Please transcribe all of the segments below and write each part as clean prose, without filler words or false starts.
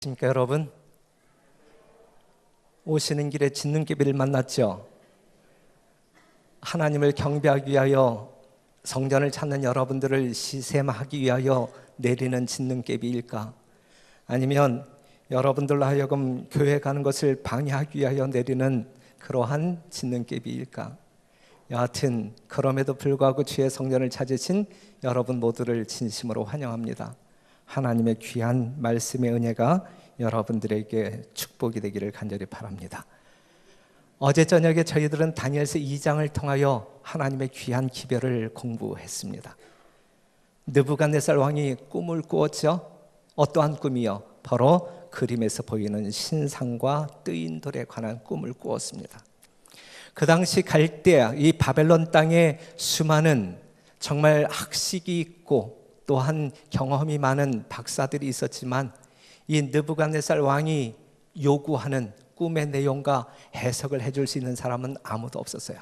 안녕하십니까 여러분. 오시는 길에 진눈깨비를 만났죠. 하나님을 경배하기 위하여 성전을 찾는 여러분들을 시샘하기 위하여 내리는 진눈깨비일까? 아니면 여러분들로 하여금 교회 가는 것을 방해하기 위하여 내리는 그러한 진눈깨비일까? 여하튼 그럼에도 불구하고 주의 성전을 찾으신 여러분 모두를 진심으로 환영합니다. 하나님의 귀한 말씀의 은혜가 여러분들에게 축복이 되기를 간절히 바랍니다. 어제 저녁에 저희들은 다니엘서 2장을 통하여 하나님의 귀한 기별을 공부했습니다. 느부갓네살 왕이 꿈을 꾸었죠. 어떠한 꿈이요? 바로 그림에서 보이는 신상과 뜨인 돌에 관한 꿈을 꾸었습니다. 그 당시 갈대아, 이 바벨론 땅에 수많은 정말 학식이 있고 또한 경험이 많은 박사들이 있었지만 이 느부갓네살 왕이 요구하는 꿈의 내용과 해석을 해줄 수 있는 사람은 아무도 없었어요.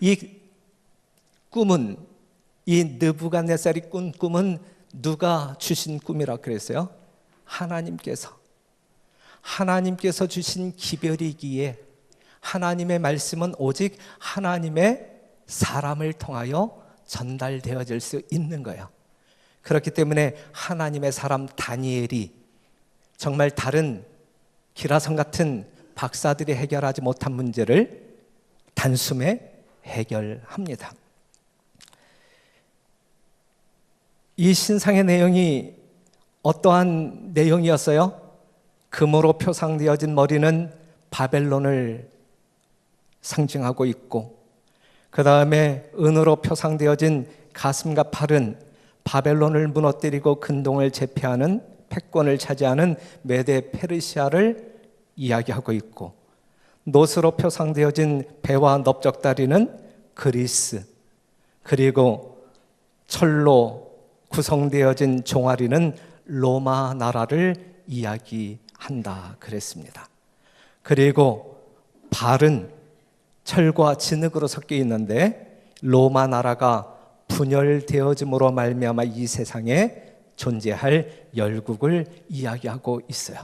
이 꿈은, 이 느부갓네살이 꾼 꿈은 누가 주신 꿈이라고 그랬어요? 하나님께서 주신 기별이기에 하나님의 말씀은 오직 하나님의 사람을 통하여 전달되어질 수 있는 거예요. 그렇기 때문에 하나님의 사람 다니엘이 정말 다른 기라성 같은 박사들이 해결하지 못한 문제를 단숨에 해결합니다. 이 신상의 내용이 어떠한 내용이었어요? 금으로 표상되어진 머리는 바벨론을 상징하고 있고, 그 다음에 은으로 표상되어진 가슴과 팔은 바벨론을 무너뜨리고 근동을 제패하는 패권을 차지하는 메데 페르시아를 이야기하고 있고, 노스로 표상되어진 배와 넓적다리는 그리스, 그리고 철로 구성되어진 종아리는 로마 나라를 이야기한다 그랬습니다. 그리고 발은 철과 진흙으로 섞여 있는데 로마 나라가 분열되어짐으로 말미암아 이 세상에 존재할 열국을 이야기하고 있어요.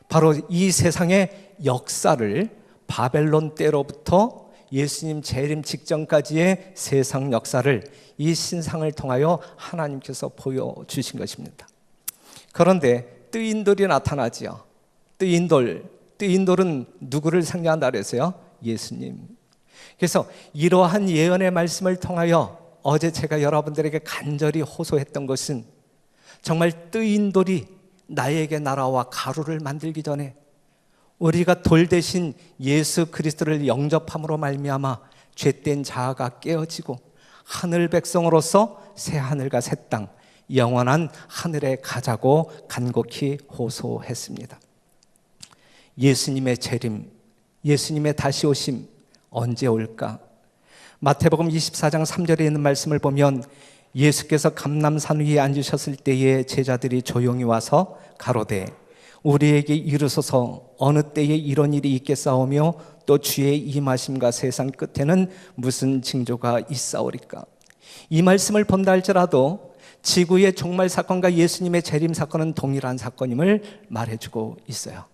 바로 이 세상의 역사를 바벨론 때로부터 예수님 재림 직전까지의 세상 역사를 이 신상을 통하여 하나님께서 보여주신 것입니다. 그런데 뜨인 돌이 나타나지요. 뜨인 돌은 누구를 상징한다 그랬어요? 예수님. 그래서 이러한 예언의 말씀을 통하여 어제 제가 여러분들에게 간절히 호소했던 것은 정말 뜨인 돌이 나에게 날아와 가루를 만들기 전에 우리가 돌 대신 예수 그리스도를 영접함으로 말미암아 죄된 자아가 깨어지고 하늘 백성으로서 새 하늘과 새 땅, 영원한 하늘에 가자고 간곡히 호소했습니다. 예수님의 재림, 예수님의 다시 오심 언제 올까? 마태복음 24장 3절에 있는 말씀을 보면 예수께서 감람산 위에 앉으셨을 때에 제자들이 조용히 와서 가로되 우리에게 이르소서 어느 때에 이런 일이 있겠사오며 또 주의 임하심과 세상 끝에는 무슨 징조가 있사오리까? 이 말씀을 본다 할지라도 지구의 종말 사건과 예수님의 재림 사건은 동일한 사건임을 말해주고 있어요.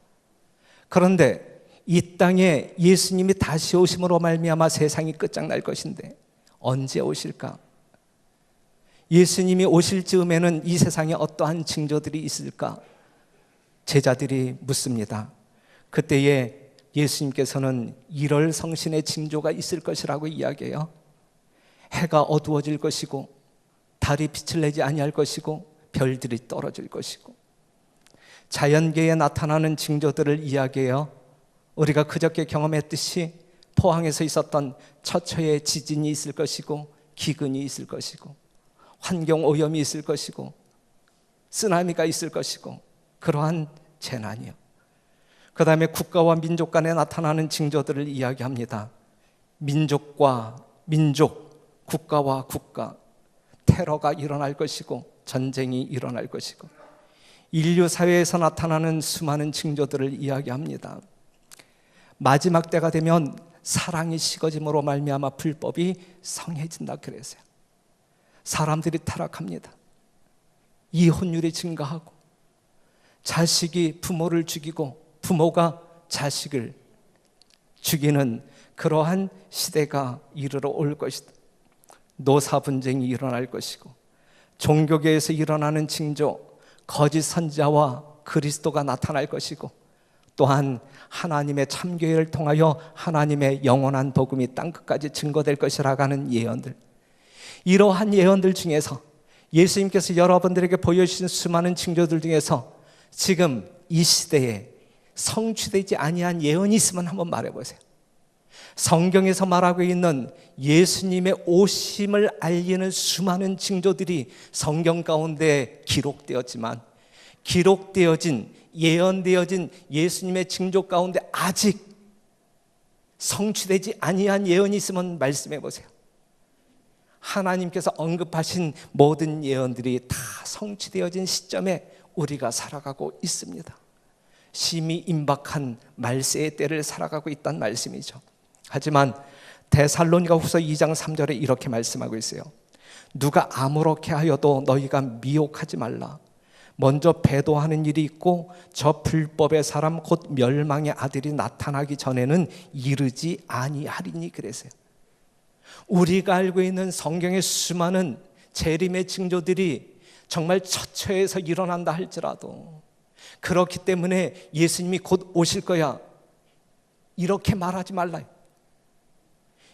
그런데 이 땅에 예수님이 다시 오심으로 말미암아 세상이 끝장날 것인데 언제 오실까? 예수님이 오실 즈음에는 이 세상에 어떠한 징조들이 있을까? 제자들이 묻습니다. 그때에 예수님께서는 1월 성신의 징조가 있을 것이라고 이야기해요. 해가 어두워질 것이고 달이 빛을 내지 아니할 것이고 별들이 떨어질 것이고 자연계에 나타나는 징조들을 이야기해요. 우리가 그저께 경험했듯이 포항에서 있었던 처처의 지진이 있을 것이고 기근이 있을 것이고 환경오염이 있을 것이고 쓰나미가 있을 것이고 그러한 재난이요. 그 다음에 국가와 민족 간에 나타나는 징조들을 이야기합니다. 민족과 민족, 국가와 국가, 테러가 일어날 것이고 전쟁이 일어날 것이고 인류 사회에서 나타나는 수많은 징조들을 이야기합니다. 마지막 때가 되면 사랑이 식어짐으로 말미암아 불법이 성해진다 그랬어요. 사람들이 타락합니다. 이혼율이 증가하고 자식이 부모를 죽이고 부모가 자식을 죽이는 그러한 시대가 이르러 올 것이다. 노사 분쟁이 일어날 것이고, 종교계에서 일어나는 징조, 거짓 선지자와 그리스도가 나타날 것이고, 또한 하나님의 참교회를 통하여 하나님의 영원한 복음이 땅끝까지 증거될 것이라고 하는 예언들, 이러한 예언들 중에서 예수님께서 여러분들에게 보여주신 수많은 징조들 중에서 지금 이 시대에 성취되지 아니한 예언이 있으면 한번 말해보세요. 성경에서 말하고 있는 예수님의 오심을 알리는 수많은 징조들이 성경 가운데 기록되었지만, 기록되어진, 예언되어진 예수님의 징조 가운데 아직 성취되지 아니한 예언이 있으면 말씀해 보세요. 하나님께서 언급하신 모든 예언들이 다 성취되어진 시점에 우리가 살아가고 있습니다. 심히 임박한 말세의 때를 살아가고 있다는 말씀이죠. 하지만 데살로니가 후서 2장 3절에 이렇게 말씀하고 있어요. 누가 아무렇게 하여도 너희가 미혹하지 말라. 먼저 배도하는 일이 있고 저 불법의 사람 곧 멸망의 아들이 나타나기 전에는 이르지 아니하리니 그랬어요. 우리가 알고 있는 성경의 수많은 재림의 징조들이 정말 처처에서 일어난다 할지라도, 그렇기 때문에 예수님이 곧 오실 거야, 이렇게 말하지 말라요.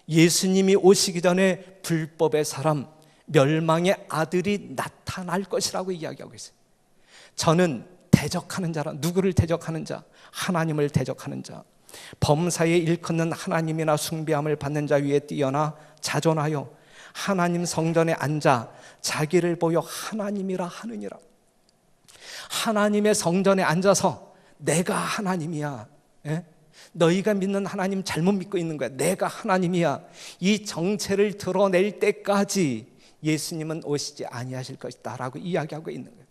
예수님이 오시기 전에 불법의 사람, 멸망의 아들이 나타날 것이라고 이야기하고 있어요. 저는 대적하는 자라, 누구를 대적하는 자? 하나님을 대적하는 자, 범사에 일컫는 하나님이나 숭배함을 받는 자 위에 뛰어나 자존하여 하나님 성전에 앉아 자기를 보여 하나님이라 하느니라. 하나님의 성전에 앉아서 내가 하나님이야, 너희가 믿는 하나님 잘못 믿고 있는 거야, 내가 하나님이야, 이 정체를 드러낼 때까지 예수님은 오시지 아니하실 것이다 라고 이야기하고 있는 거예요.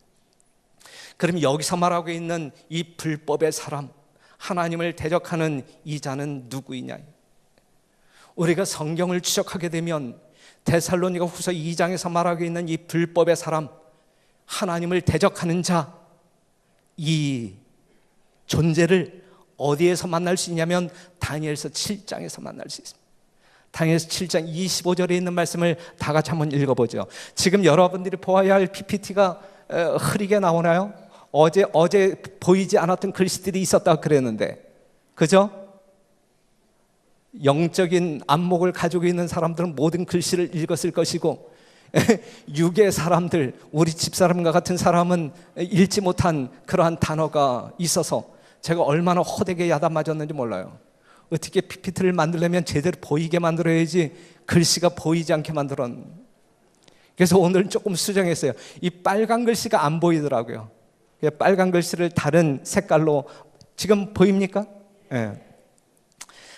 그럼 여기서 말하고 있는 이 불법의 사람, 하나님을 대적하는 이 자는 누구이냐? 우리가 성경을 추적하게 되면 데살로니가 후서 2장에서 말하고 있는 이 불법의 사람, 하나님을 대적하는 자, 이 존재를 어디에서 만날 수 있냐면 다니엘서 7장에서 만날 수 있습니다. 다니엘서 7장 25절에 있는 말씀을 다 같이 한번 읽어보죠. 지금 여러분들이 보아야 할 PPT가 흐리게 나오나요? 어제 보이지 않았던 글씨들이 있었다고 그랬는데, 그죠? 영적인 안목을 가지고 있는 사람들은 모든 글씨를 읽었을 것이고, 육의 사람들, 우리 집사람과 같은 사람은 읽지 못한 그러한 단어가 있어서 제가 얼마나 호되게 야단 맞았는지 몰라요. 어떻게 PPT를 만들려면 제대로 보이게 만들어야지 글씨가 보이지 않게 만들었는. 그래서 오늘 조금 수정했어요. 이 빨간 글씨가 안 보이더라고요. 빨간 글씨를 다른 색깔로, 지금 보입니까? 네.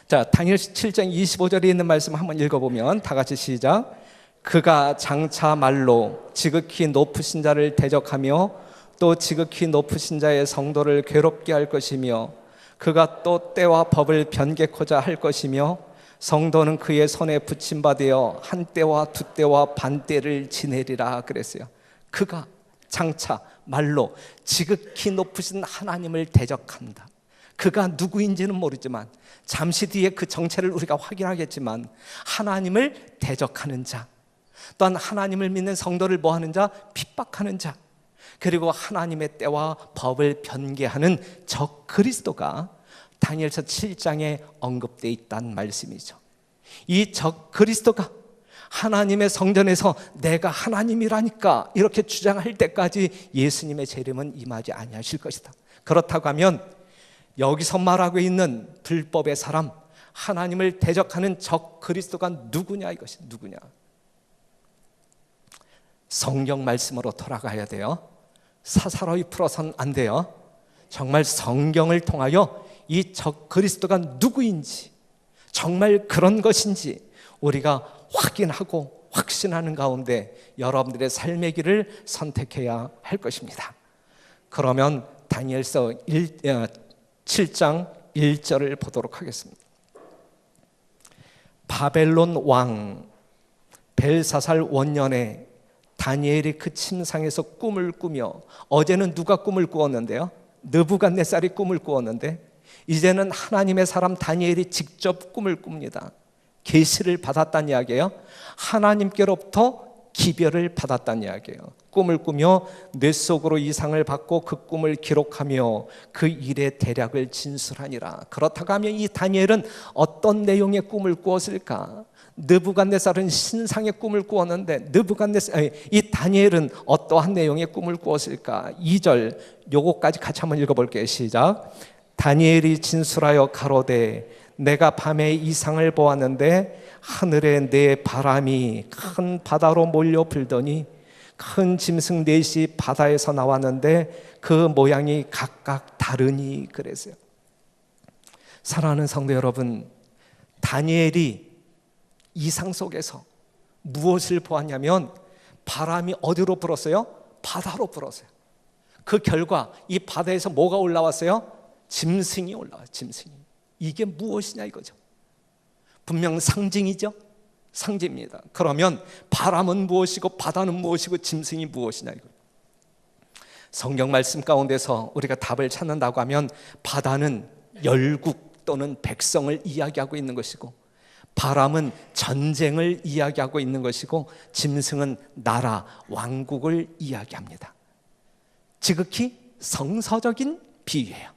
자, 다니엘 7장 25절에 있는 말씀 한번 읽어보면 다 같이 시작. 그가 장차 말로 지극히 높으신 자를 대적하며 또 지극히 높으신 자의 성도를 괴롭게 할 것이며, 그가 또 때와 법을 변개코자 할 것이며, 성도는 그의 손에 붙임받으어 한 때와 두 때와 반 때를 지내리라 그랬어요. 그가 장차 말로 지극히 높으신 하나님을 대적한다. 그가 누구인지는 모르지만 잠시 뒤에 그 정체를 우리가 확인하겠지만, 하나님을 대적하는 자, 또한 하나님을 믿는 성도를 뭐하는 자? 핍박하는 자, 그리고 하나님의 때와 법을 변개하는 적 그리스도가 다니엘서 7장에 언급되어 있다는 말씀이죠. 이 적 그리스도가 하나님의 성전에서 내가 하나님이라니까 이렇게 주장할 때까지 예수님의 재림은 임하지 아니하실 것이다. 그렇다고 하면 여기서 말하고 있는 불법의 사람, 하나님을 대적하는 적 그리스도가 누구냐, 이것이 누구냐? 성경 말씀으로 돌아가야 돼요. 사사로이 풀어서는 안 돼요. 정말 성경을 통하여 이 적 그리스도가 누구인지, 정말 그런 것인지 우리가 확인하고 확신하는 가운데 여러분들의 삶의 길을 선택해야 할 것입니다. 그러면 다니엘서 7장 1절을 보도록 하겠습니다. 바벨론 왕 벨사살 원년에 다니엘이 그 침상에서 꿈을 꾸며, 어제는 누가 꿈을 꾸었는데요? 느부갓네살이 꿈을 꾸었는데 이제는 하나님의 사람 다니엘이 직접 꿈을 꿉니다. 계시를 받았다는 이야기예요. 하나님께로부터 기별을 받았다는 이야기예요. 꿈을 꾸며 뇌 속으로 이상을 받고 그 꿈을 기록하며 그 일의 대략을 진술하니라. 그렇다고 하면 이 다니엘은 어떤 내용의 꿈을 꾸었을까? 느부갓네살은 신상의 꿈을 꾸었는데 이 다니엘은 어떠한 내용의 꿈을 꾸었을까? 2절 요거까지 같이 한번 읽어볼게요. 시작. 다니엘이 진술하여 가로되 내가 밤에 이상을 보았는데 하늘에 네 바람이 큰 바다로 몰려 불더니 큰 짐승 넷이 바다에서 나왔는데 그 모양이 각각 다르니 그랬어요. 사랑하는 성도 여러분, 다니엘이 이상 속에서 무엇을 보았냐면 바람이 어디로 불었어요? 바다로 불었어요. 그 결과 이 바다에서 뭐가 올라왔어요? 짐승이 올라와요. 짐승이. 이게 무엇이냐 이거죠. 분명 상징이죠. 상징입니다. 그러면 바람은 무엇이고 바다는 무엇이고 짐승이 무엇이냐 이거. 성경 말씀 가운데서 우리가 답을 찾는다고 하면 바다는 열국 또는 백성을 이야기하고 있는 것이고 바람은 전쟁을 이야기하고 있는 것이고 짐승은 나라, 왕국을 이야기합니다. 지극히 성서적인 비유예요.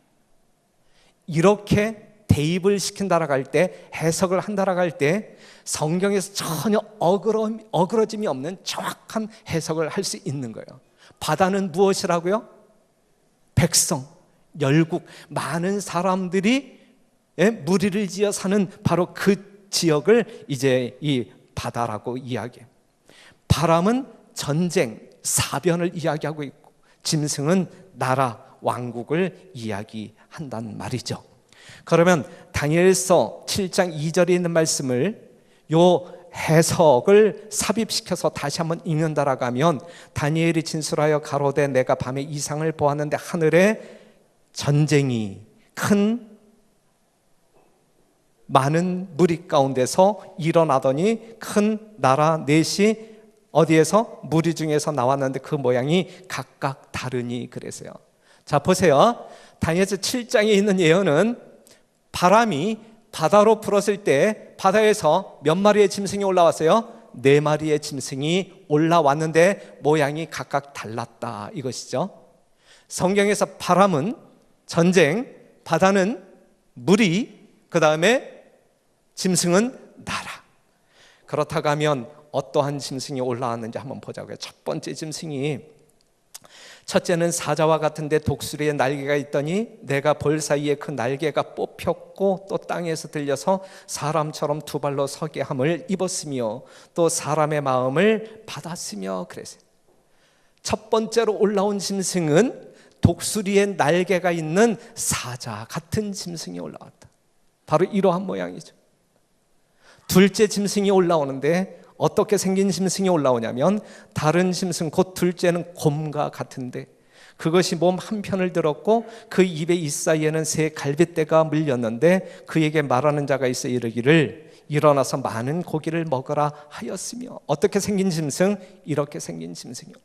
이렇게 대입을 시킨다라고 할 때, 해석을 한다라고 할 때 성경에서 전혀 어그러짐이 없는 정확한 해석을 할 수 있는 거예요. 바다는 무엇이라고요? 백성, 열국, 많은 사람들이 무리를 지어 사는 바로 그 지역을 이제 이 바다라고 이야기해요. 바람은 전쟁, 사변을 이야기하고 있고 짐승은 나라, 왕국을 이야기한단 말이죠. 그러면 다니엘서 7장 2절에 있는 말씀을 요 해석을 삽입시켜서 다시 한번 읽는다라고 하면 다니엘이 진술하여 가로되 내가 밤에 이상을 보았는데 하늘에 전쟁이 큰 많은 무리 가운데서 일어나더니 큰 나라 넷이 어디에서? 무리 중에서 나왔는데 그 모양이 각각 다르니 그래서요. 자 보세요. 다니엘서 7장에 있는 예언은 바람이 바다로 불었을 때 바다에서 몇 마리의 짐승이 올라왔어요? 4마리의 짐승이 올라왔는데 모양이 각각 달랐다 이것이죠. 성경에서 바람은 전쟁, 바다는 무리, 그 다음에 짐승은 나라. 그렇다고 하면 어떠한 짐승이 올라왔는지 한번 보자고요. 첫 번째 짐승이, 첫째는 사자와 같은데 독수리의 날개가 있더니 내가 볼 사이에 그 날개가 뽑혔고 또 땅에서 들려서 사람처럼 두 발로 서게 함을 입었으며 또 사람의 마음을 받았으며 그랬어요. 첫 번째로 올라온 짐승은 독수리의 날개가 있는 사자 같은 짐승이 올라왔다. 바로 이러한 모양이죠. 둘째 짐승이 올라오는데 어떻게 생긴 짐승이 올라오냐면 다른 짐승 곧 둘째는 곰과 같은데 그것이 몸 한편을 들었고 그 입의 이 사이에는 새 갈빗대가 물렸는데 그에게 말하는 자가 있어 이르기를 일어나서 많은 고기를 먹으라 하였으며. 어떻게 생긴 짐승? 이렇게 생긴 짐승이요.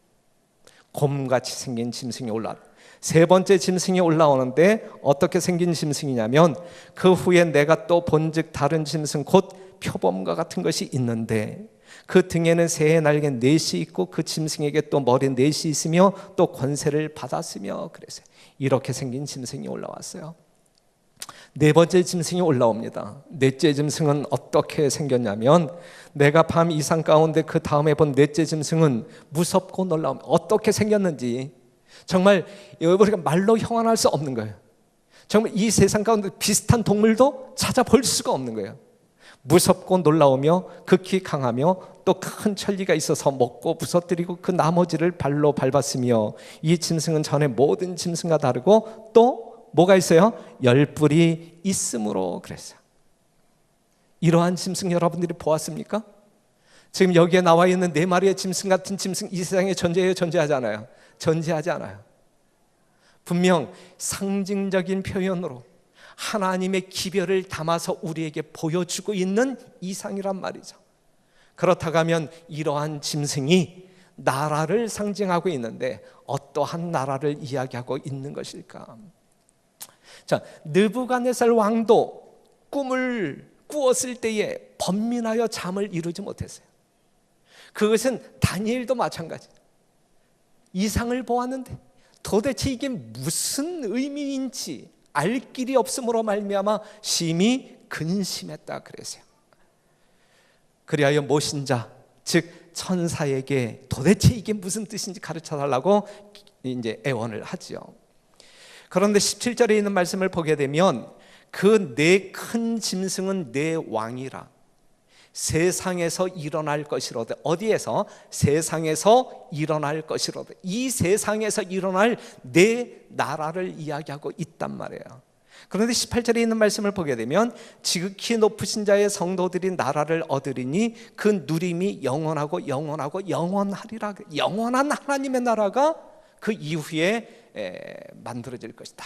곰같이 생긴 짐승이 올라왔다. 세 번째 짐승이 올라오는데 어떻게 생긴 짐승이냐면 그 후에 내가 또 본즉 다른 짐승 곧 표범과 같은 것이 있는데 그 등에는 새의 날개 넷이 있고 그 짐승에게 또 머리 넷이 있으며 또 권세를 받았으며 그래서 이렇게 생긴 짐승이 올라왔어요. 네 번째 짐승이 올라옵니다. 넷째 짐승은 어떻게 생겼냐면 내가 밤 이상 가운데 그 다음에 본 넷째 짐승은 무섭고 놀라움. 어떻게 생겼는지 정말 우리가 말로 형언할 수 없는 거예요. 정말 이 세상 가운데 비슷한 동물도 찾아볼 수가 없는 거예요. 무섭고 놀라우며 극히 강하며 또 큰 천리가 있어서 먹고 부서뜨리고 그 나머지를 발로 밟았으며 이 짐승은 전에 모든 짐승과 다르고 또 뭐가 있어요? 열뿔이 있으므로 그랬어요. 이러한 짐승 여러분들이 보았습니까? 지금 여기에 나와 있는 4마리의 짐승 같은 짐승 이 세상에 존재해요? 존재하지 않아요? 존재하지 않아요. 분명 상징적인 표현으로 하나님의 기별을 담아서 우리에게 보여주고 있는 이상이란 말이죠. 그렇다고 하면 이러한 짐승이 나라를 상징하고 있는데 어떠한 나라를 이야기하고 있는 것일까? 자, 느부갓네살 왕도 꿈을 꾸었을 때에 번민하여 잠을 이루지 못했어요. 그것은 다니엘도 마찬가지. 이상을 보았는데 도대체 이게 무슨 의미인지 알 길이 없음으로 말미암아 심히 근심했다 그랬어요. 그리하여 모신자, 즉 천사에게 도대체 이게 무슨 뜻인지 가르쳐 달라고 이제 애원을 하지요. 그런데 17절에 있는 말씀을 보게 되면 그 네 큰 짐승은 네 왕이라 세상에서 일어날 것이로되, 어디에서? 세상에서 일어날 것이로되, 이 세상에서 일어날 네 나라를 이야기하고 있단 말이에요. 그런데 18절에 있는 말씀을 보게 되면 지극히 높으신 자의 성도들이 나라를 얻으리니 그 누림이 영원하고 영원하고 영원하리라. 영원한 하나님의 나라가 그 이후에 만들어질 것이다.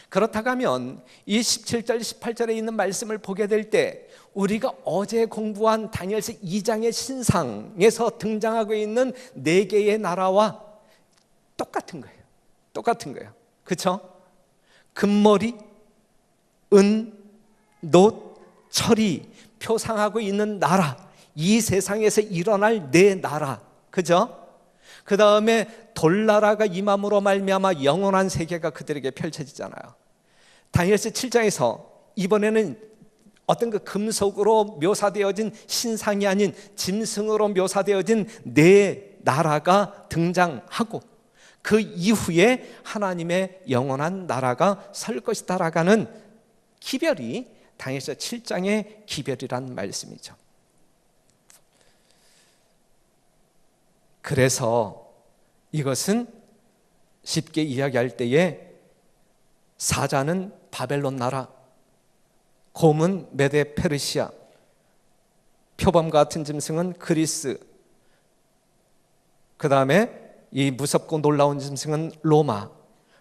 그렇다고 하면 이 17절 18절에 있는 말씀을 보게 될 때 우리가 어제 공부한 다니엘서 2장의 신상에서 등장하고 있는 네 개의 나라와 똑같은 거예요. 똑같은 거예요. 그렇죠? 금머리, 은, 놋, 철이 표상하고 있는 나라, 이 세상에서 일어날 네 나라, 그죠? 그 다음에 돌나라가 임함으로 말미암아 영원한 세계가 그들에게 펼쳐지잖아요. 다니엘서 7장에서 이번에는 어떤 그 금속으로 묘사되어진 신상이 아닌 짐승으로 묘사되어진 네 나라가 등장하고 그 이후에 하나님의 영원한 나라가 설 것이다라고 하는 기별이 다니엘서 7장의 기별이란 말씀이죠. 그래서 이것은 쉽게 이야기할 때에 사자는 바벨론 나라, 곰은 메데 페르시아, 표범 같은 짐승은 그리스, 그 다음에 이 무섭고 놀라운 짐승은 로마,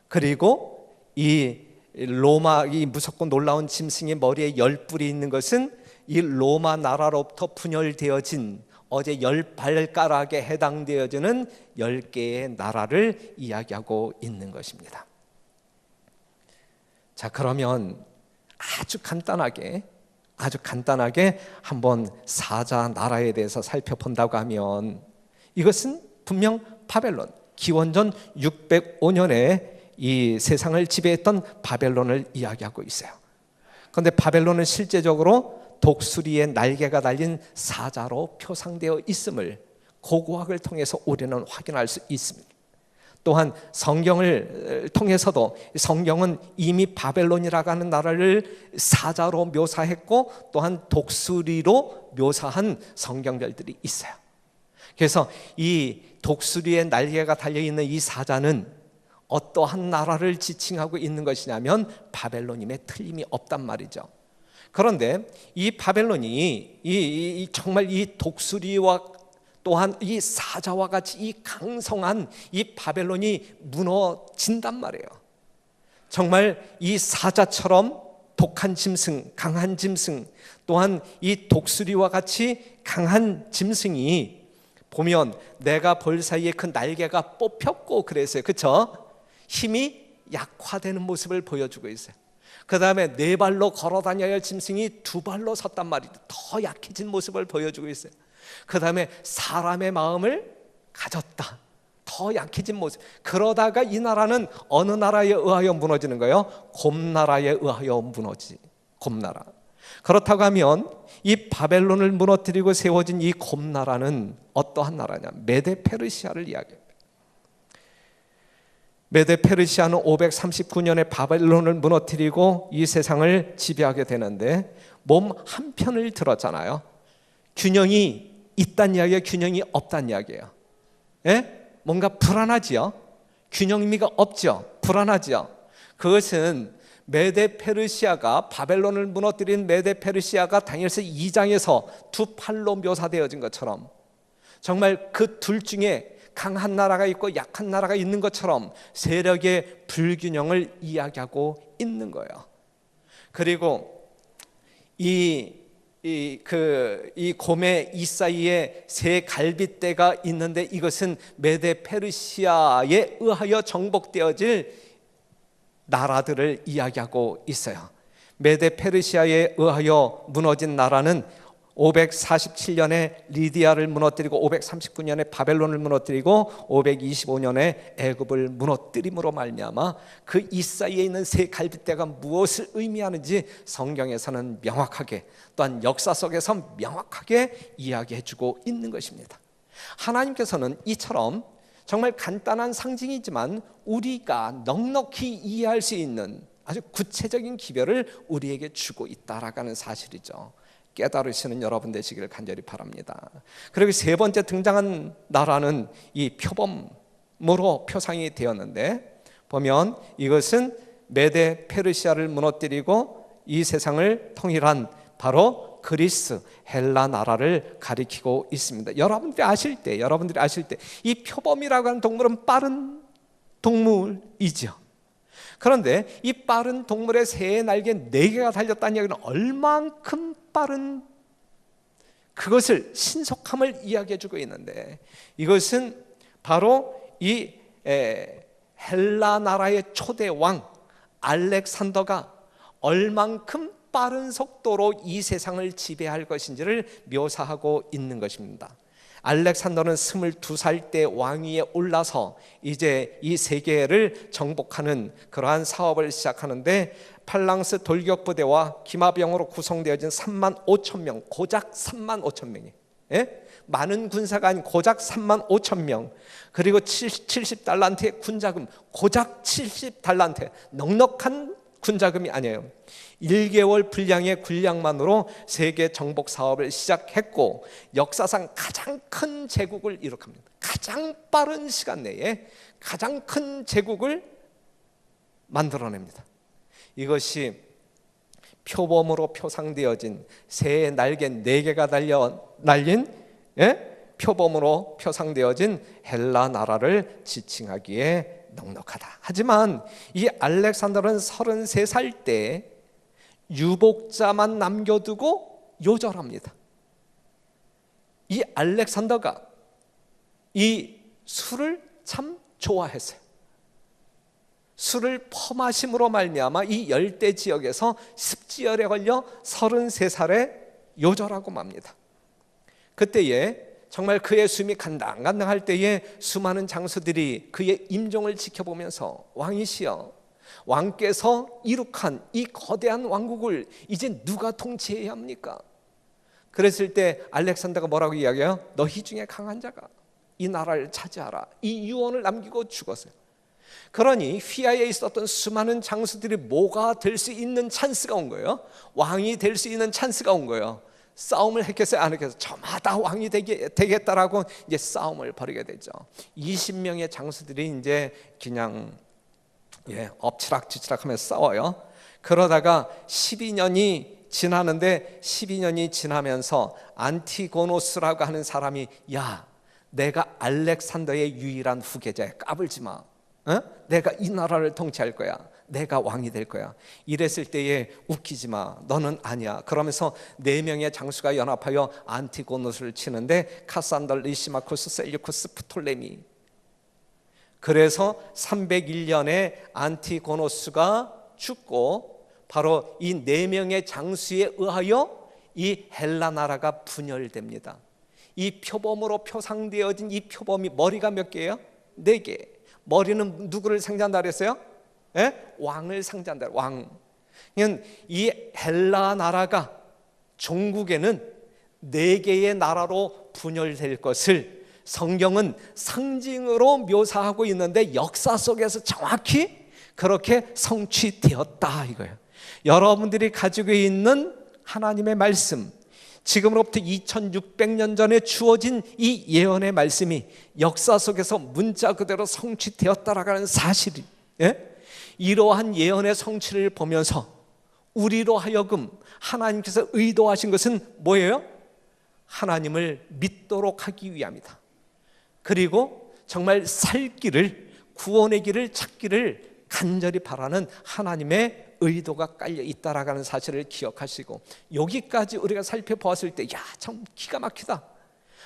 그리고 이 로마, 이 무섭고 놀라운 짐승의 머리에 10뿔이 있는 것은 이 로마 나라로부터 분열되어진 어제 10발가락에 해당되어지는 10개의 나라를 이야기하고 있는 것입니다. 자, 그러면 아주 간단하게 한번 사자 나라에 대해서 살펴본다고 하면 이것은 분명 바벨론, 기원전 605년에 이 세상을 지배했던 바벨론을 이야기하고 있어요. 그런데 바벨론은 실제적으로 독수리의 날개가 달린 사자로 표상되어 있음을 고고학을 통해서 우리는 확인할 수 있습니다. 또한 성경을 통해서도 성경은 이미 바벨론이라고 하는 나라를 사자로 묘사했고 또한 독수리로 묘사한 성경들이 있어요. 그래서 이 독수리의 날개가 달려있는 이 사자는 어떠한 나라를 지칭하고 있는 것이냐면 바벨론임에 틀림이 없단 말이죠. 그런데 이 바벨론이 정말 이 독수리와 또한 이 사자와 같이 이 강성한 이 바벨론이 무너진단 말이에요. 정말 이 사자처럼 독한 짐승, 강한 짐승, 또한 이 독수리와 같이 강한 짐승이 보면 내가 볼 사이에 그 날개가 뽑혔고 그랬어요. 그렇죠? 힘이 약화되는 모습을 보여주고 있어요. 그 다음에 네 발로 걸어 다녀야 할 짐승이 두 발로 섰단 말이죠. 더 약해진 모습을 보여주고 있어요. 그 다음에 사람의 마음을 가졌다. 더 약해진 모습. 그러다가 이 나라는 어느 나라에 의하여 무너지는 거예요? 곰나라에 의하여 무너지. 곰나라. 그렇다고 하면 이 바벨론을 무너뜨리고 세워진 이 곰나라는 어떠한 나라냐? 메데 페르시아를 이야기합니다. 메데 페르시아는 539년에 바벨론을 무너뜨리고 이 세상을 지배하게 되는데 몸 한편을 들었잖아요. 균형이 있단 이야기예요? 균형이 없단 이야기예요? 예? 뭔가 불안하지요? 균형미가 없죠? 불안하죠? 그것은 메데 페르시아가 바벨론을 무너뜨린 메데 페르시아가 다니엘서 2장에서 두 팔로 묘사되어진 것처럼 정말 그 둘 중에 강한 나라가 있고 약한 나라가 있는 것처럼 세력의 불균형을 이야기하고 있는 거예요. 그리고 이 이 곰의 이 사이에 세 갈빗대가 있는데 이것은 메데 페르시아에 의하여 정복되어질 나라들을 이야기하고 있어요. 메데 페르시아에 의하여 무너진 나라는 547년에 리디아를 무너뜨리고 539년에 바벨론을 무너뜨리고 525년에 애굽을 무너뜨림으로 말미암아 그 이 사이에 있는 세 갈빗대가 무엇을 의미하는지 성경에서는 명확하게, 또한 역사 속에서 명확하게 이야기해주고 있는 것입니다. 하나님께서는 이처럼 정말 간단한 상징이지만 우리가 넉넉히 이해할 수 있는 아주 구체적인 기별을 우리에게 주고 있다라는 사실이죠. 깨달으시는 여러분 되시기를 간절히 바랍니다. 그리고 세 번째 등장한 나라는 이 표범으로 표상이 되었는데, 보면 이것은 메데 페르시아를 무너뜨리고 이 세상을 통일한 바로 그리스 헬라 나라를 가리키고 있습니다. 여러분들이 아실 때 이 표범이라고 하는 동물은 빠른 동물이죠. 그런데 이 빠른 동물의 새 날개 4개가 달렸다는 이야기는 얼만큼 빠른, 그것을 신속함을 이야기해 주고 있는데, 이것은 바로 이 헬라 나라의 초대 왕 알렉산더가 얼만큼 빠른 속도로 이 세상을 지배할 것인지를 묘사하고 있는 것입니다. 알렉산더는 22살 때 왕위에 올라서 이제 이 세계를 정복하는 그러한 사업을 시작하는데, 팔랑스 돌격부대와 기마병으로 구성되어진 3만 5천 명, 고작 3만 5천 명이, 많은 군사가 아닌 고작 3만 5천 명, 그리고 70달란트의 군자금, 고작 70달란트, 넉넉한 군자금이 아니에요. 1개월 분량의 군량만으로 세계 정복 사업을 시작했고 역사상 가장 큰 제국을 이룩합니다. 가장 빠른 시간 내에 가장 큰 제국을 만들어냅니다. 이것이 표범으로 표상되어진 새의 날개 4개가 날린 표범으로 표상되어진 헬라 나라를 지칭하기에 넉넉하다. 하지만 이 알렉산더는 33살 때 유복자만 남겨두고 요절합니다. 이 알렉산더가 이 술을 참 좋아했어요. 술을 퍼마심으로 말미암아 이 열대 지역에서 습지열에 걸려 33살에 요절하고 맙니다. 그때에 정말 그의 숨이 간당간당할 때에 수많은 장수들이 그의 임종을 지켜보면서, 왕이시여, 왕께서 이룩한 이 거대한 왕국을 이제 누가 통치해야 합니까? 그랬을 때 알렉산더가 뭐라고 이야기해요? 너희 중에 강한 자가 이 나라를 차지하라. 이 유언을 남기고 죽었어요. 그러니 휘하에 있었던 수많은 장수들이 뭐가 될 수 있는 찬스가 온 거예요. 왕이 될 수 있는 찬스가 온 거예요. 싸움을 했겠어요? 안 했겠어요? 저마다 왕이 되겠다라고 이제 싸움을 벌이게 되죠. 20명의 장수들이 이제 그냥 엎치락뒤치락하면서 싸워요. 그러다가 12년이 지나는데, 12년이 지나면서 안티고노스라고 하는 사람이, 야, 내가 알렉산더의 유일한 후계자야, 까불지 마, 내가 이 나라를 통치할 거야, 내가 왕이 될 거야. 이랬을 때에 웃기지 마, 너는 아니야. 그러면서 4명의 장수가 연합하여 안티고노스를 치는데, 카산더, 리시마코스, 셀류코스, 프톨레미. 그래서 301년에 안티고노스가 죽고 바로 이 4명의 장수에 의하여 이 헬라 나라가 분열됩니다. 이 표범으로 표상되어진 이 표범이 머리가 몇 개예요? 4개. 머리는 누구를 상징한다 그랬어요? 왕을 상징한다. 왕. 이 헬라 나라가 종국에는 4개의 나라로 분열될 것을 성경은 상징으로 묘사하고 있는데, 역사 속에서 정확히 그렇게 성취되었다 이거예요. 여러분들이 가지고 있는 하나님의 말씀, 지금으로부터 2600년 전에 주어진 이 예언의 말씀이 역사 속에서 문자 그대로 성취되었다라는 사실이, 이러한 예언의 성취를 보면서 우리로 하여금 하나님께서 의도하신 것은 뭐예요? 하나님을 믿도록 하기 위함이다. 그리고 정말 살 길을, 구원의 길을 찾기를 간절히 바라는 하나님의 의도가 깔려 있다라는 사실을 기억하시고, 여기까지 우리가 살펴보았을 때 야, 참 기가 막히다,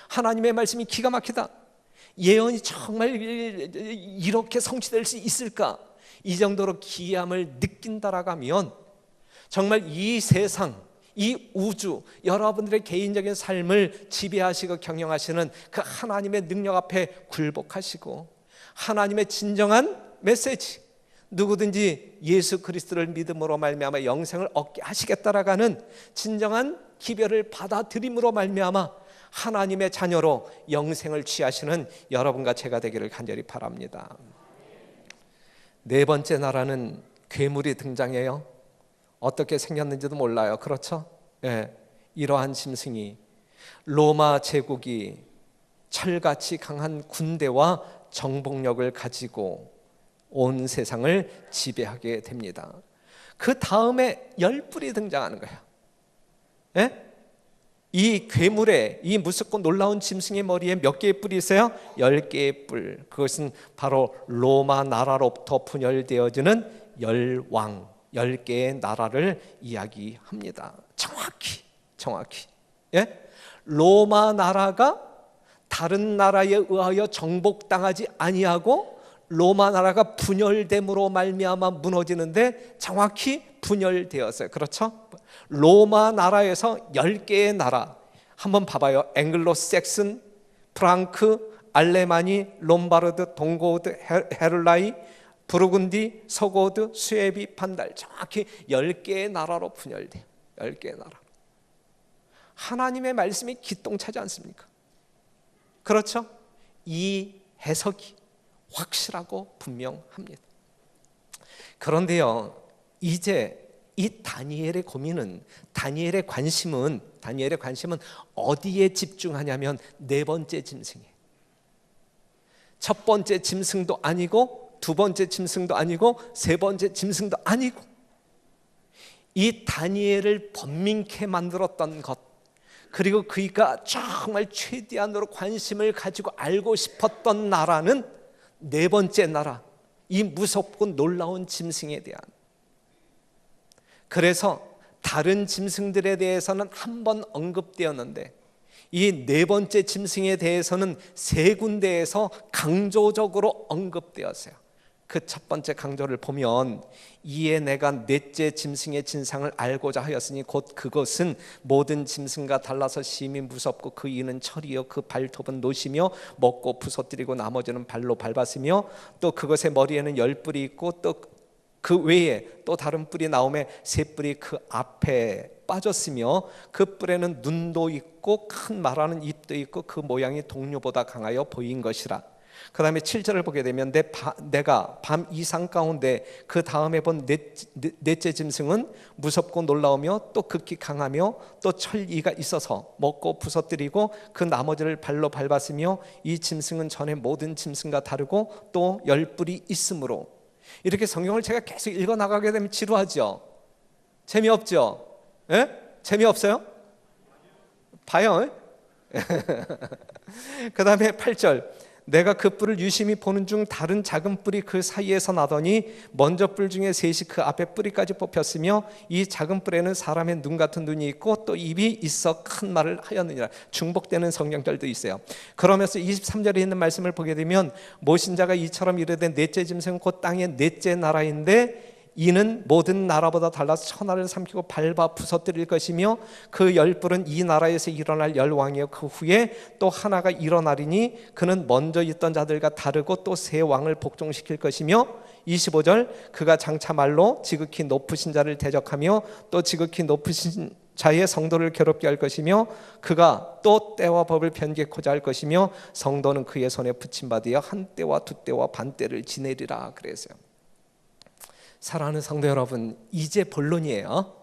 하나님의 말씀이 기가 막히다, 예언이 정말 이렇게 성취될 수 있을까, 이 정도로 기이함을 느낀다라고 하면 정말 이 세상, 이 우주, 여러분들의 개인적인 삶을 지배하시고 경영하시는 그 하나님의 능력 앞에 굴복하시고, 하나님의 진정한 메시지, 누구든지 예수 그리스도를 믿음으로 말미암아 영생을 얻게 하시겠다라고 하는 진정한 기별을 받아들임으로 말미암아 하나님의 자녀로 영생을 취하시는 여러분과 제가 되기를 간절히 바랍니다. 네 번째 나라는 괴물이 등장해요. 어떻게 생겼는지도 몰라요. 그렇죠? 네. 이러한 짐승이 로마 제국이 철같이 강한 군대와 정복력을 가지고 온 세상을 지배하게 됩니다. 그 다음에 열뿔이 등장하는 거예요. 네? 이 괴물의, 이 무섭고 놀라운 짐승의 머리에 몇 개의 뿔이 있어요? 10개의 뿔. 그것은 바로 로마 나라로부터 분열되어지는 10왕, 10개의 나라를 이야기합니다. 정확히. 예? 로마 나라가 다른 나라에 의하여 정복당하지 아니하고 로마 나라가 분열됨으로 말미암아 무너지는데 정확히 분열되었어요. 그렇죠? 로마 나라에서 10개의 나라, 한번 봐봐요. 앵글로색슨, 프랑크, 알레마니, 롬바르드, 동고드, 헤를라이, 부르군디, 서고드, 수에비, 판달, 정확히 10개의 나라로 분열돼요. 10개의 나라. 하나님의 말씀이 기똥차지 않습니까? 그렇죠? 이 해석이 확실하고 분명합니다. 그런데요, 이제 이 다니엘의 고민은, 다니엘의 관심은 어디에 집중하냐면 네 번째 짐승이에요. 첫 번째 짐승도 아니고, 두 번째 짐승도 아니고, 세 번째 짐승도 아니고, 이 다니엘을 번민케 만들었던 것, 그리고 그가 정말 최대한으로 관심을 가지고 알고 싶었던 나라는 네 번째 나라, 이 무섭고 놀라운 짐승에 대한. 그래서 다른 짐승들에 대해서는 한 번 언급되었는데 이 네 번째 짐승에 대해서는 세 군데에서 강조적으로 언급되었어요. 그 첫 번째 강조를 보면, 이에 내가 넷째 짐승의 진상을 알고자 하였으니 곧 그것은 모든 짐승과 달라서 심히 무섭고 그 이는 철이요 그 발톱은 노시며 먹고 부서뜨리고 나머지는 발로 밟았으며 또 그것의 머리에는 10뿔이 있고 또 그 외에 또 다른 뿔이 나오매 세 뿔이 그 앞에 빠졌으며 그 뿔에는 눈도 있고 큰 말하는 입도 있고 그 모양이 동류보다 강하여 보인 것이라. 그 다음에 7절을 보게 되면 내가 밤 이상 가운데 그 다음에 본 넷째 짐승은 무섭고 놀라우며 또 극히 강하며 또 철이가 있어서 먹고 부서뜨리고 그 나머지를 발로 밟았으며 이 짐승은 전에 모든 짐승과 다르고 또 10뿔이 있으므로. 이렇게 성경을 제가 계속 읽어나가게 되면 지루하죠? 재미없죠? 예? 재미없어요? 봐요. 그 다음에 8절, 내가 그 뿔을 유심히 보는 중 다른 작은 뿔이 그 사이에서 나더니 먼저 뿔 중에 셋이 그 앞에 뿌리까지 뽑혔으며 이 작은 뿔에는 사람의 눈 같은 눈이 있고 또 입이 있어 큰 말을 하였느니라. 중복되는 성경절도 있어요. 그러면서 23절에 있는 말씀을 보게 되면 모신자가 이처럼 이르되 넷째 짐승은 곧 땅의 넷째 나라인데 이는 모든 나라보다 달라서 천하를 삼키고 밟아 부서뜨릴 것이며 그 10뿔은 이 나라에서 일어날 10왕이요 그 후에 또 하나가 일어나리니 그는 먼저 있던 자들과 다르고 또 새 왕을 복종시킬 것이며 25절, 그가 장차 말로 지극히 높으신 자를 대적하며 또 지극히 높으신 자의 성도를 괴롭게 할 것이며 그가 또 때와 법을 변개코자 할 것이며 성도는 그의 손에 붙임받으여 한 때와 두 때와 반 때를 지내리라 그랬어요. 사랑하는 성도 여러분, 이제 본론이에요.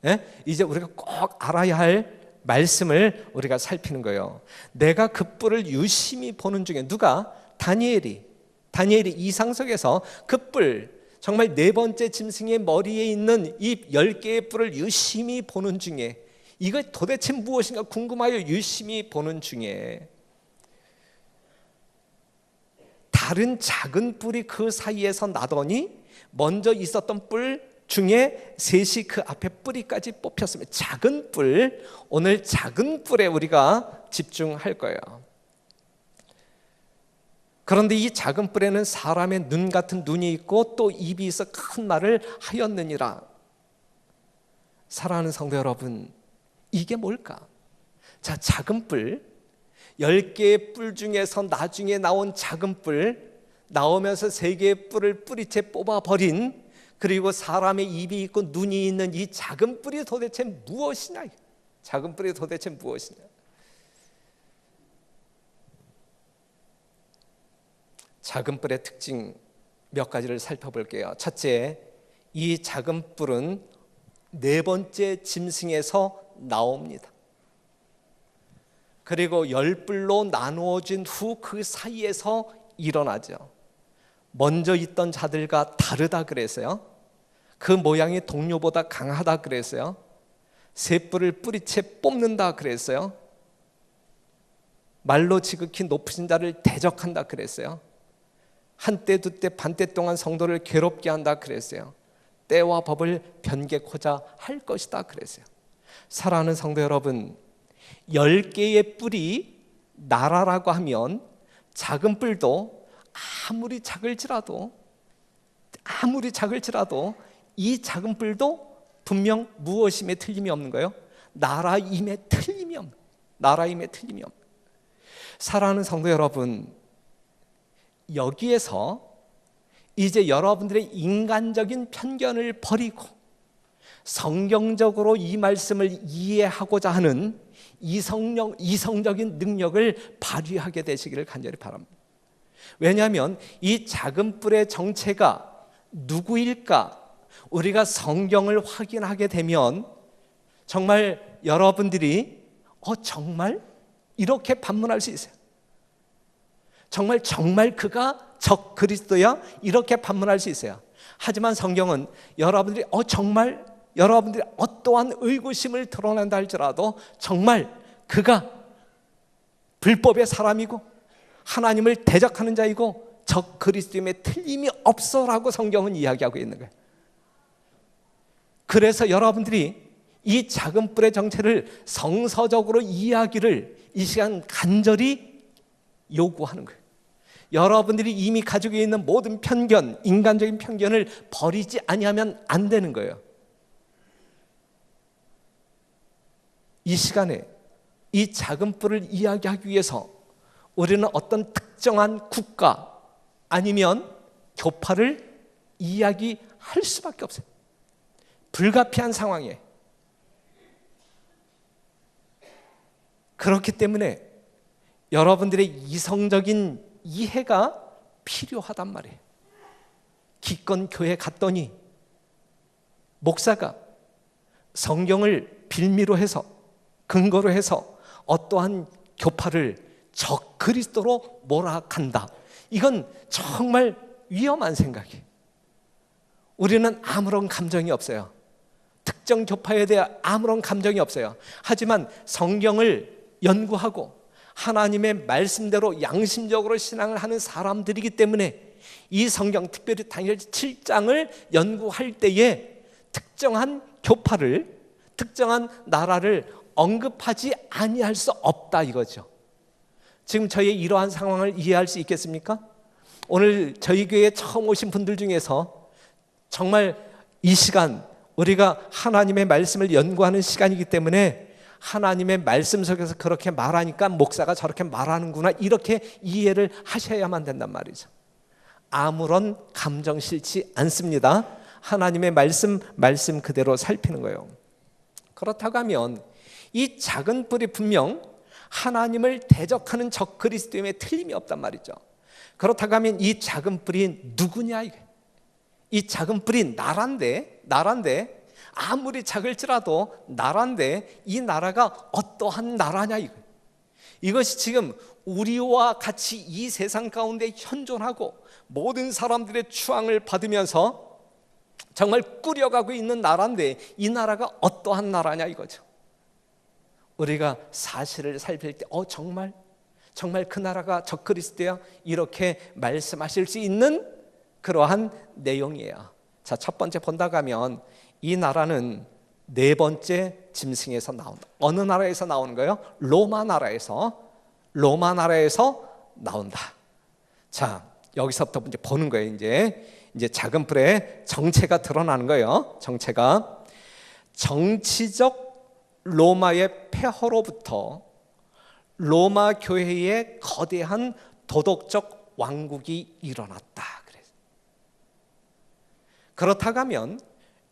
예? 이제 우리가 꼭 알아야 할 말씀을 우리가 살피는 거예요. 내가 그 뿔을 유심히 보는 중에, 누가? 다니엘이 이상 속에서 그 뿔, 정말 네 번째 짐승의 머리에 있는 이 10개의 뿔을 유심히 보는 중에, 이거 도대체 무엇인가 궁금하여 유심히 보는 중에 다른 작은 뿔이 그 사이에서 나더니 먼저 있었던 뿔 중에 셋이 그 앞에 뿌리까지 뽑혔습니다. 작은 뿔, 오늘 작은 뿔에 우리가 집중할 거예요. 그런데 이 작은 뿔에는 사람의 눈 같은 눈이 있고 또 입이 있어 큰 말을 하였느니라. 사랑하는 성도 여러분, 이게 뭘까? 자, 작은 뿔, 10개의 뿔 중에서 나중에 나온 작은 뿔, 나오면서 3개의 뿔을 뿌리채 뽑아버린, 그리고 사람의 입이 있고 눈이 있는 이 작은 뿔이 도대체 무엇이냐? 작은 뿔이 도대체 무엇이냐? 작은 뿔의 특징 몇 가지를 살펴볼게요. 첫째, 이 작은 뿔은 4번째 짐승에서 나옵니다. 그리고 10뿔로 나누어진 후 그 사이에서 일어나죠. 먼저 있던 자들과 다르다 그랬어요. 그 모양이 동료보다 강하다 그랬어요. 3뿔을 뿌리채 뽑는다 그랬어요. 말로 지극히 높으신 자를 대적한다 그랬어요. 한때 두때 반때 동안 성도를 괴롭게 한다 그랬어요. 때와 법을 변개코자 할 것이다 그랬어요. 사랑하는 성도 여러분, 10개의 뿔이 나라라고 하면 작은 뿔도 아무리 작을지라도 이 작은 뿔도 분명 무엇임에 틀림이 없는 거예요. 나라임에 틀림이 없는 거예요. 사랑하는 성도 여러분, 여기에서 이제 여러분들의 인간적인 편견을 버리고 성경적으로 이 말씀을 이해하고자 하는 이성적인 능력을 발휘하게 되시기를 간절히 바랍니다. 왜냐하면 이 작은 뿔의 정체가 누구일까? 우리가 성경을 확인하게 되면 정말 여러분들이 정말 이렇게 반문할 수 있어요. 정말 그가 적 그리스도야? 이렇게 반문할 수 있어요. 하지만 성경은 여러분들이 여러분들이 어떠한 의구심을 드러낸다 할지라도 정말 그가 불법의 사람이고 하나님을 대적하는 자이고 적 그리스도임에 틀림이 없어라고 성경은 이야기하고 있는 거예요. 그래서 여러분들이 이 작은 뿔의 정체를 성서적으로 이해하기를 이 시간 간절히 요구하는 거예요. 여러분들이 이미 가지고 있는 모든 편견, 인간적인 편견을 버리지 아니하면 안 되는 거예요. 이 시간에 이 작은 뿔을 이야기하기 위해서 우리는 어떤 특정한 국가 아니면 교파를 이야기할 수밖에 없어요. 불가피한 상황에. 그렇기 때문에 여러분들의 이성적인 이해가 필요하단 말이에요. 기껏 교회 갔더니 목사가 성경을 빌미로 해서 근거로 해서 어떠한 교파를 적 그리스도로 몰아간다. 이건 정말 위험한 생각이에요. 우리는 아무런 감정이 없어요. 특정 교파에 대해 아무런 감정이 없어요. 하지만 성경을 연구하고 하나님의 말씀대로 양심적으로 신앙을 하는 사람들이기 때문에 이 성경, 특별히 다니엘 7장을 연구할 때에 특정한 교파를, 특정한 나라를 언급하지 아니할 수 없다 이거죠. 지금 저희의 이러한 상황을 이해할 수 있겠습니까? 오늘 저희 교회에 처음 오신 분들 중에서 정말 이 시간 우리가 하나님의 말씀을 연구하는 시간이기 때문에 하나님의 말씀 속에서 그렇게 말하니까 목사가 저렇게 말하는구나 이렇게 이해를 하셔야만 된단 말이죠. 아무런 감정 싫지 않습니다. 하나님의 말씀 그대로 살피는 거예요. 그렇다고 하면 이 작은 뿔이 분명 하나님을 대적하는 적 그리스도임에 틀림이 없단 말이죠. 그렇다고 하면 이 작은 뿔이 누구냐? 이 작은 뿔이 나라인데 아무리 작을지라도 나라인데 이 나라가 어떠한 나라냐 이것이 지금 우리와 같이 이 세상 가운데 현존하고 모든 사람들의 추앙을 받으면서 정말 꾸려가고 있는 나라인데 이 나라가 어떠한 나라냐 이거죠. 우리가 사실을 살필 때 정말 그 나라가 적그리스도야 이렇게 말씀하실 수 있는 그러한 내용이에요. 자, 첫 번째 본다고 하면 이 나라는 네 번째 짐승에서 나온다. 어느 나라에서 나오는 거예요? 로마 나라에서 나온다. 자, 여기서부터 이제 보는 거예요. 이제 작은 뿔의 정체가 드러나는 거예요. 정치적 로마의 폐허로부터 로마 교회의 거대한 도덕적 왕국이 일어났다. 그렇다고 하면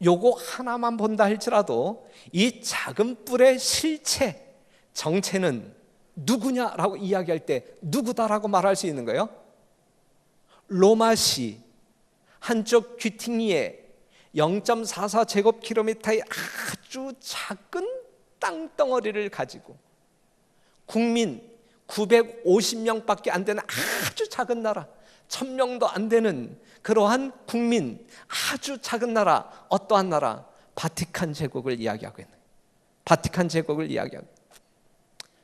요거 하나만 본다 할지라도 이 작은 뿔의 실체, 정체는 누구냐라고 이야기할 때 누구다라고 말할 수 있는 거예요? 로마시 한쪽 귀퉁이에 0.44제곱킬로미터의 아주 작은 땅덩어리를 가지고 국민 950명밖에 안 되는 아주 작은 나라, 1000명도 안 되는 그러한 국민, 아주 작은 나라, 어떠한 나라? 바티칸 제국을 이야기하고 있는 거예요. 바티칸 제국을 이야기하고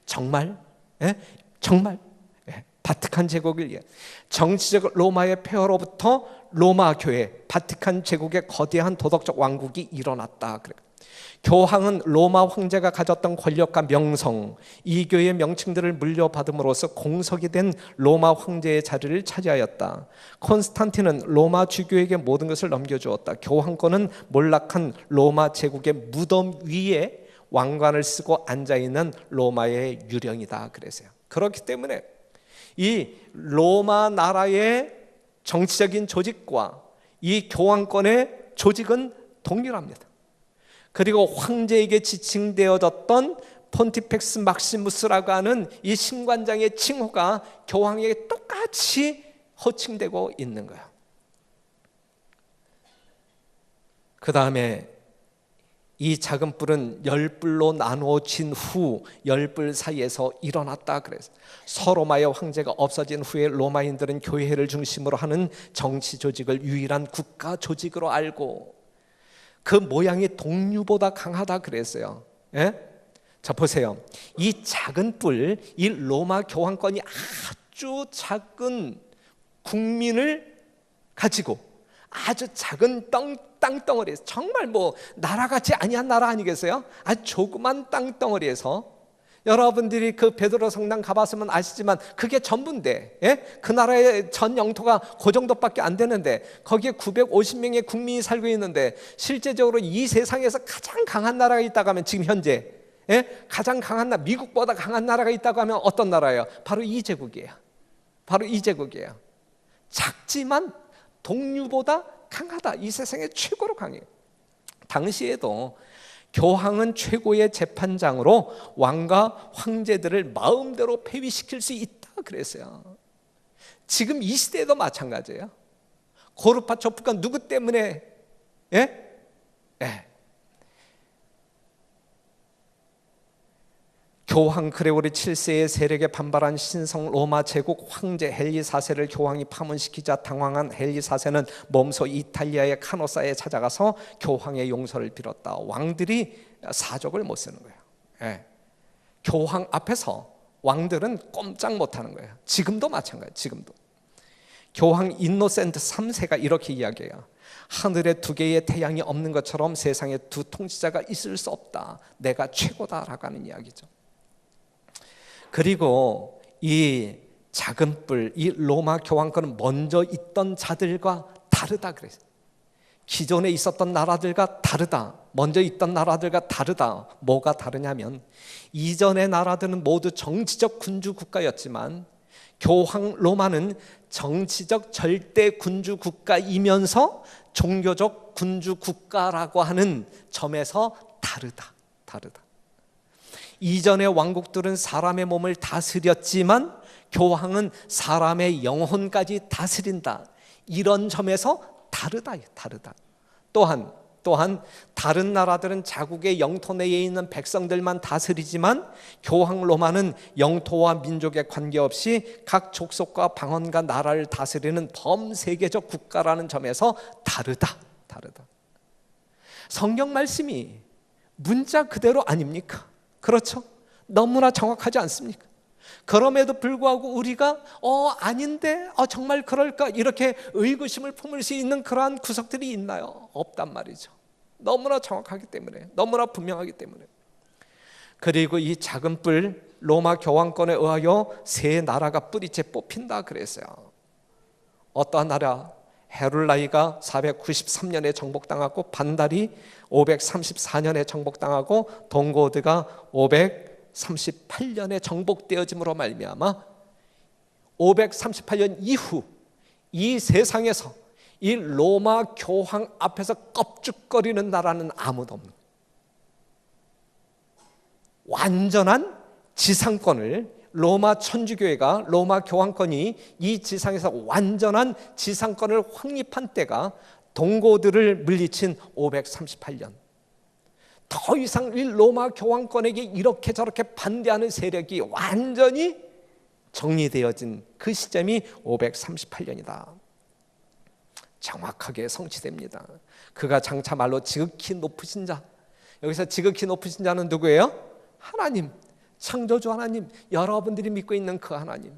정말? 정말? 바티칸 제국을 정치적 로마의 폐허로부터 로마 교회, 바티칸 제국의 거대한 도덕적 왕국이 일어났다. 그래. 교황은 로마 황제가 가졌던 권력과 명성, 이 교회의 명칭들을 물려받음으로써 공석이 된 로마 황제의 자리를 차지하였다. 콘스탄틴은 로마 주교에게 모든 것을 넘겨주었다. 교황권은 몰락한 로마 제국의 무덤 위에 왕관을 쓰고 앉아있는 로마의 유령이다. 그래서요. 그렇기 때문에 이 로마 나라의 정치적인 조직과 이 교황권의 조직은 동일합니다. 그리고 황제에게 지칭되어졌던 폰티펙스 막시무스라고 하는 이 신관장의 칭호가 교황에게 똑같이 호칭되고 있는 거예요. 그 다음에 이 작은 뿔은 10뿔로 나누어진 후 10뿔 사이에서 일어났다. 그래서 서로마의 황제가 없어진 후에 로마인들은 교회를 중심으로 하는 정치 조직을 유일한 국가 조직으로 알고 그 모양이 동류보다 강하다 그랬어요. 자, 보세요. 이 작은 뿔, 이 로마 교황권이 아주 작은 국민을 가지고 아주 작은 땅덩어리에서, 정말 뭐 나라같이 아니한 나라 아니겠어요? 아주 조그만 땅덩어리에서, 여러분들이 그 베드로 성당 가봤으면 아시지만 그게 전부인데, 그 나라의 전 영토가 그 정도밖에 안 되는데 거기에 950명의 국민이 살고 있는데, 실제적으로 이 세상에서 가장 강한 나라가 있다고 하면 지금 현재 가장 강한 나라, 미국보다 강한 나라가 있다고 하면 어떤 나라예요? 바로 이 제국이에요. 작지만 동류보다 강하다. 이 세상에 최고로 강해요. 당시에도 교황은 최고의 재판장으로 왕과 황제들을 마음대로 폐위시킬 수 있다 그랬어요. 지금 이 시대에도 마찬가지예요. 고르바초프가 누구 때문에 교황 그레고리 7세의 세력에 반발한 신성 로마 제국 황제 헨리 4세를 교황이 파문시키자 당황한 헨리 4세는 몸소 이탈리아의 카노사에 찾아가서 교황의 용서를 빌었다. 왕들이 사족을 못 쓰는 거예요. 교황 앞에서 왕들은 꼼짝 못하는 거예요. 지금도 마찬가지예요. 지금도. 교황 인노센트 3세가 이렇게 이야기해요. 하늘에 두 개의 태양이 없는 것처럼 세상에 두 통치자가 있을 수 없다. 내가 최고다라고 하는 이야기죠. 그리고 이 작은 뿔, 이 로마 교황권은 먼저 있던 자들과 다르다 그랬어요. 기존에 있었던 나라들과 다르다. 먼저 있던 나라들과 다르다. 뭐가 다르냐면, 이전의 나라들은 모두 정치적 군주 국가였지만 교황 로마는 정치적 절대 군주 국가이면서 종교적 군주 국가라고 하는 점에서 다르다. 이전의 왕국들은 사람의 몸을 다스렸지만 교황은 사람의 영혼까지 다스린다. 이런 점에서 다르다. 또한 다른 나라들은 자국의 영토 내에 있는 백성들만 다스리지만 교황 로마는 영토와 민족에 관계없이 각 족속과 방언과 나라를 다스리는 범세계적 국가라는 점에서 다르다. 성경 말씀이 문자 그대로 아닙니까? 그렇죠? 너무나 정확하지 않습니까? 그럼에도 불구하고 우리가 아닌데 정말 그럴까 이렇게 의구심을 품을 수 있는 그러한 구석들이 있나요? 없단 말이죠. 너무나 정확하기 때문에, 너무나 분명하기 때문에. 그리고 이 작은 뿔, 로마 교황권에 의하여 세 나라가 뿌리째 뽑힌다 그랬어요. 어떠한 나라? 헤룰라이가 493년에 정복당하고, 반달이 534년에 정복당하고, 동고드가 538년에 정복되어짐으로 말미암아 538년 이후 이 세상에서 이 로마 교황 앞에서 껍죽거리는 나라는 아무도 없는, 완전한 지상권을 로마 천주교회가, 로마 교황권이 이 지상에서 완전한 지상권을 확립한 때가 동고들을 물리친 538년. 더 이상 이 로마 교황권에게 이렇게 저렇게 반대하는 세력이 완전히 정리되어진 그 시점이 538년이다. 정확하게 성취됩니다. 그가 장차 말로 지극히 높으신 자, 여기서 지극히 높으신 자는 누구예요? 하나님, 창조주 하나님, 여러분들이 믿고 있는 그 하나님,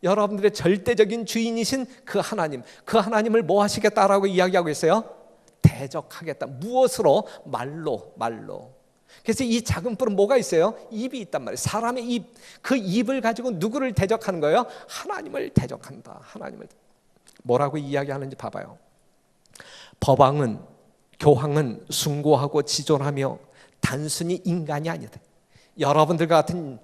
여러분들의 절대적인 주인이신 그 하나님, 그 하나님을 뭐 하시겠다라고 이야기하고 있어요? 대적하겠다. 무엇으로? 말로. 그래서 이 작은 뿔은 뭐가 있어요? 입이 있단 말이에요. 사람의 입, 그 입을 가지고 누구를 대적하는 거예요? 하나님을 대적한다. 하나님을. 뭐라고 이야기하는지 봐봐요. 법왕은, 교황은 숭고하고 지존하며 단순히 인간이 아니다. 여러분들과 같은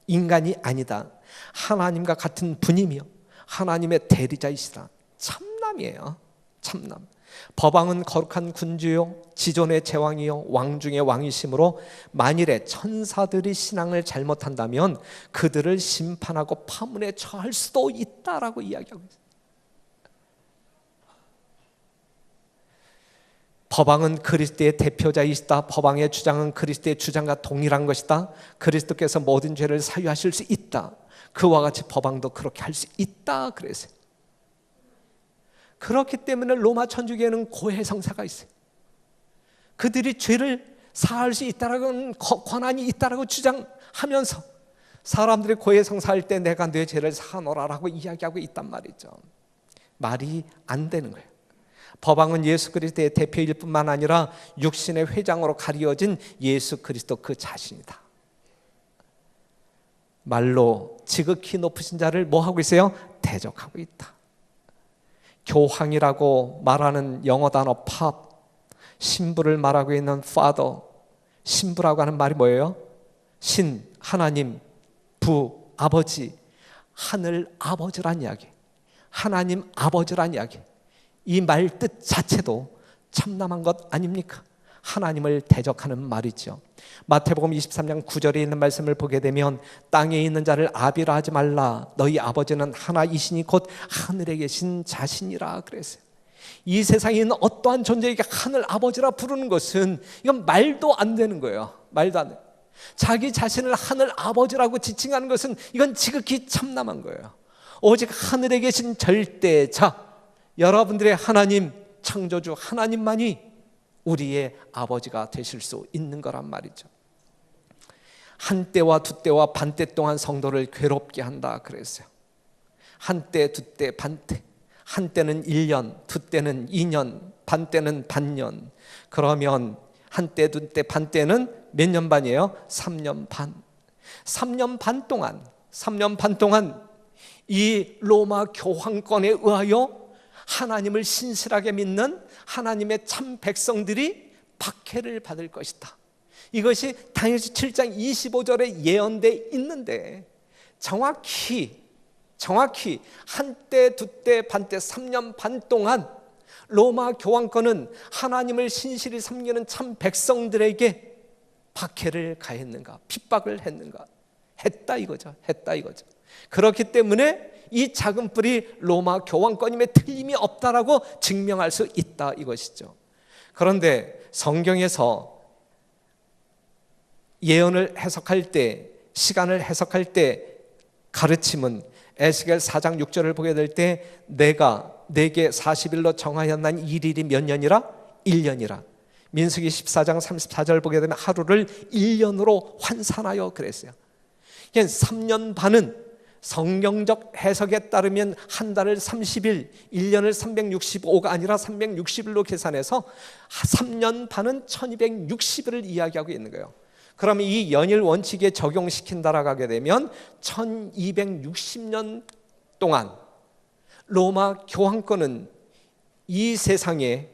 인간이 아니다. 하나님과 같은 분이며 하나님의 대리자이시다. 참남이에요. 참남. 법왕은 거룩한 군주요 지존의 제왕이요 왕 중의 왕이심으로 만일에 천사들이 신앙을 잘못한다면 그들을 심판하고 파문에 처할 수도 있다라고 이야기하고 있어요. 법왕은 그리스도의 대표자이시다. 법왕의 주장은 그리스도의 주장과 동일한 것이다. 그리스도께서 모든 죄를 사유하실 수 있다. 그와 같이 법왕도 그렇게 할 수 있다 그랬어요. 그렇기 때문에 로마 천주교에는 고해성사가 있어요. 그들이 죄를 사할 수 있다라는 권한이 있다라고 주장하면서 사람들이 고해성사할 때 내가 내 죄를 사하노라라고 이야기하고 있단 말이죠. 말이 안 되는 거예요. 법왕은 예수 그리스도의 대표일 뿐만 아니라 육신의 회장으로 가리어진 예수 그리스도 그 자신이다. 말로 지극히 높으신 자를 뭐 하고 있어요? 대적하고 있다. 교황이라고 말하는 영어 단어 팝, 신부를 말하고 있는 father, 신부라고 하는 말이 뭐예요? 신, 하나님, 부, 아버지, 하늘 아버지란 이야기, 하나님 아버지란 이야기. 이 말 뜻 자체도 참남한 것 아닙니까? 하나님을 대적하는 말이죠. 마태복음 23장 9절에 있는 말씀을 보게 되면 땅에 있는 자를 아비라 하지 말라. 너희 아버지는 하나이시니 곧 하늘에 계신 자신이라 그랬어요. 이 세상에 있는 어떠한 존재에게 하늘 아버지라 부르는 것은 이건 말도 안 되는 거예요. 말도 안 돼. 자기 자신을 하늘 아버지라고 지칭하는 것은 이건 지극히 참남한 거예요. 오직 하늘에 계신 절대자, 여러분들의 하나님, 창조주 하나님만이 우리의 아버지가 되실 수 있는 거란 말이죠. 한때와 두때와 반때 동안 성도를 괴롭게 한다 그랬어요. 한때, 두때, 반때. 한때는 1년, 두때는 2년, 반때는 반년. 그러면 한때, 두때, 반때는 몇 년 반이에요? 3년 반. 3년 반 동안 이 로마 교황권에 의하여 하나님을 신실하게 믿는 하나님의 참 백성들이 박해를 받을 것이다. 이것이 다니엘서 7장 25절에 예언되어 있는데 정확히 한때, 두때, 반때 3년 반 동안 로마 교황권은 하나님을 신실히 섬기는 참 백성들에게 박해를 가했는가, 핍박을 했는가? 했다 이거죠. 그렇기 때문에 이 작은 뿔이 로마 교황권임에 틀림이 없다라고 증명할 수 있다 이것이죠. 그런데 성경에서 예언을 해석할 때, 시간을 해석할 때 가르침은 에스겔 4장 6절을 보게 될 때 내가 내게 40일로 정하였나니 이 일이 몇 년이라? 1년이라. 민수기 14장 34절 보게 되면 하루를 1년으로 환산하여 그랬어요. 그러니까 3년 반은 성경적 해석에 따르면 한 달을 30일, 1년을 365가 아니라 360일로 계산해서 3년 반은 1260일을 이야기하고 있는 거예요. 그러면 이 연일 원칙에 적용시킨다라고 하게 되면 1260년 동안 로마 교황권은 이 세상에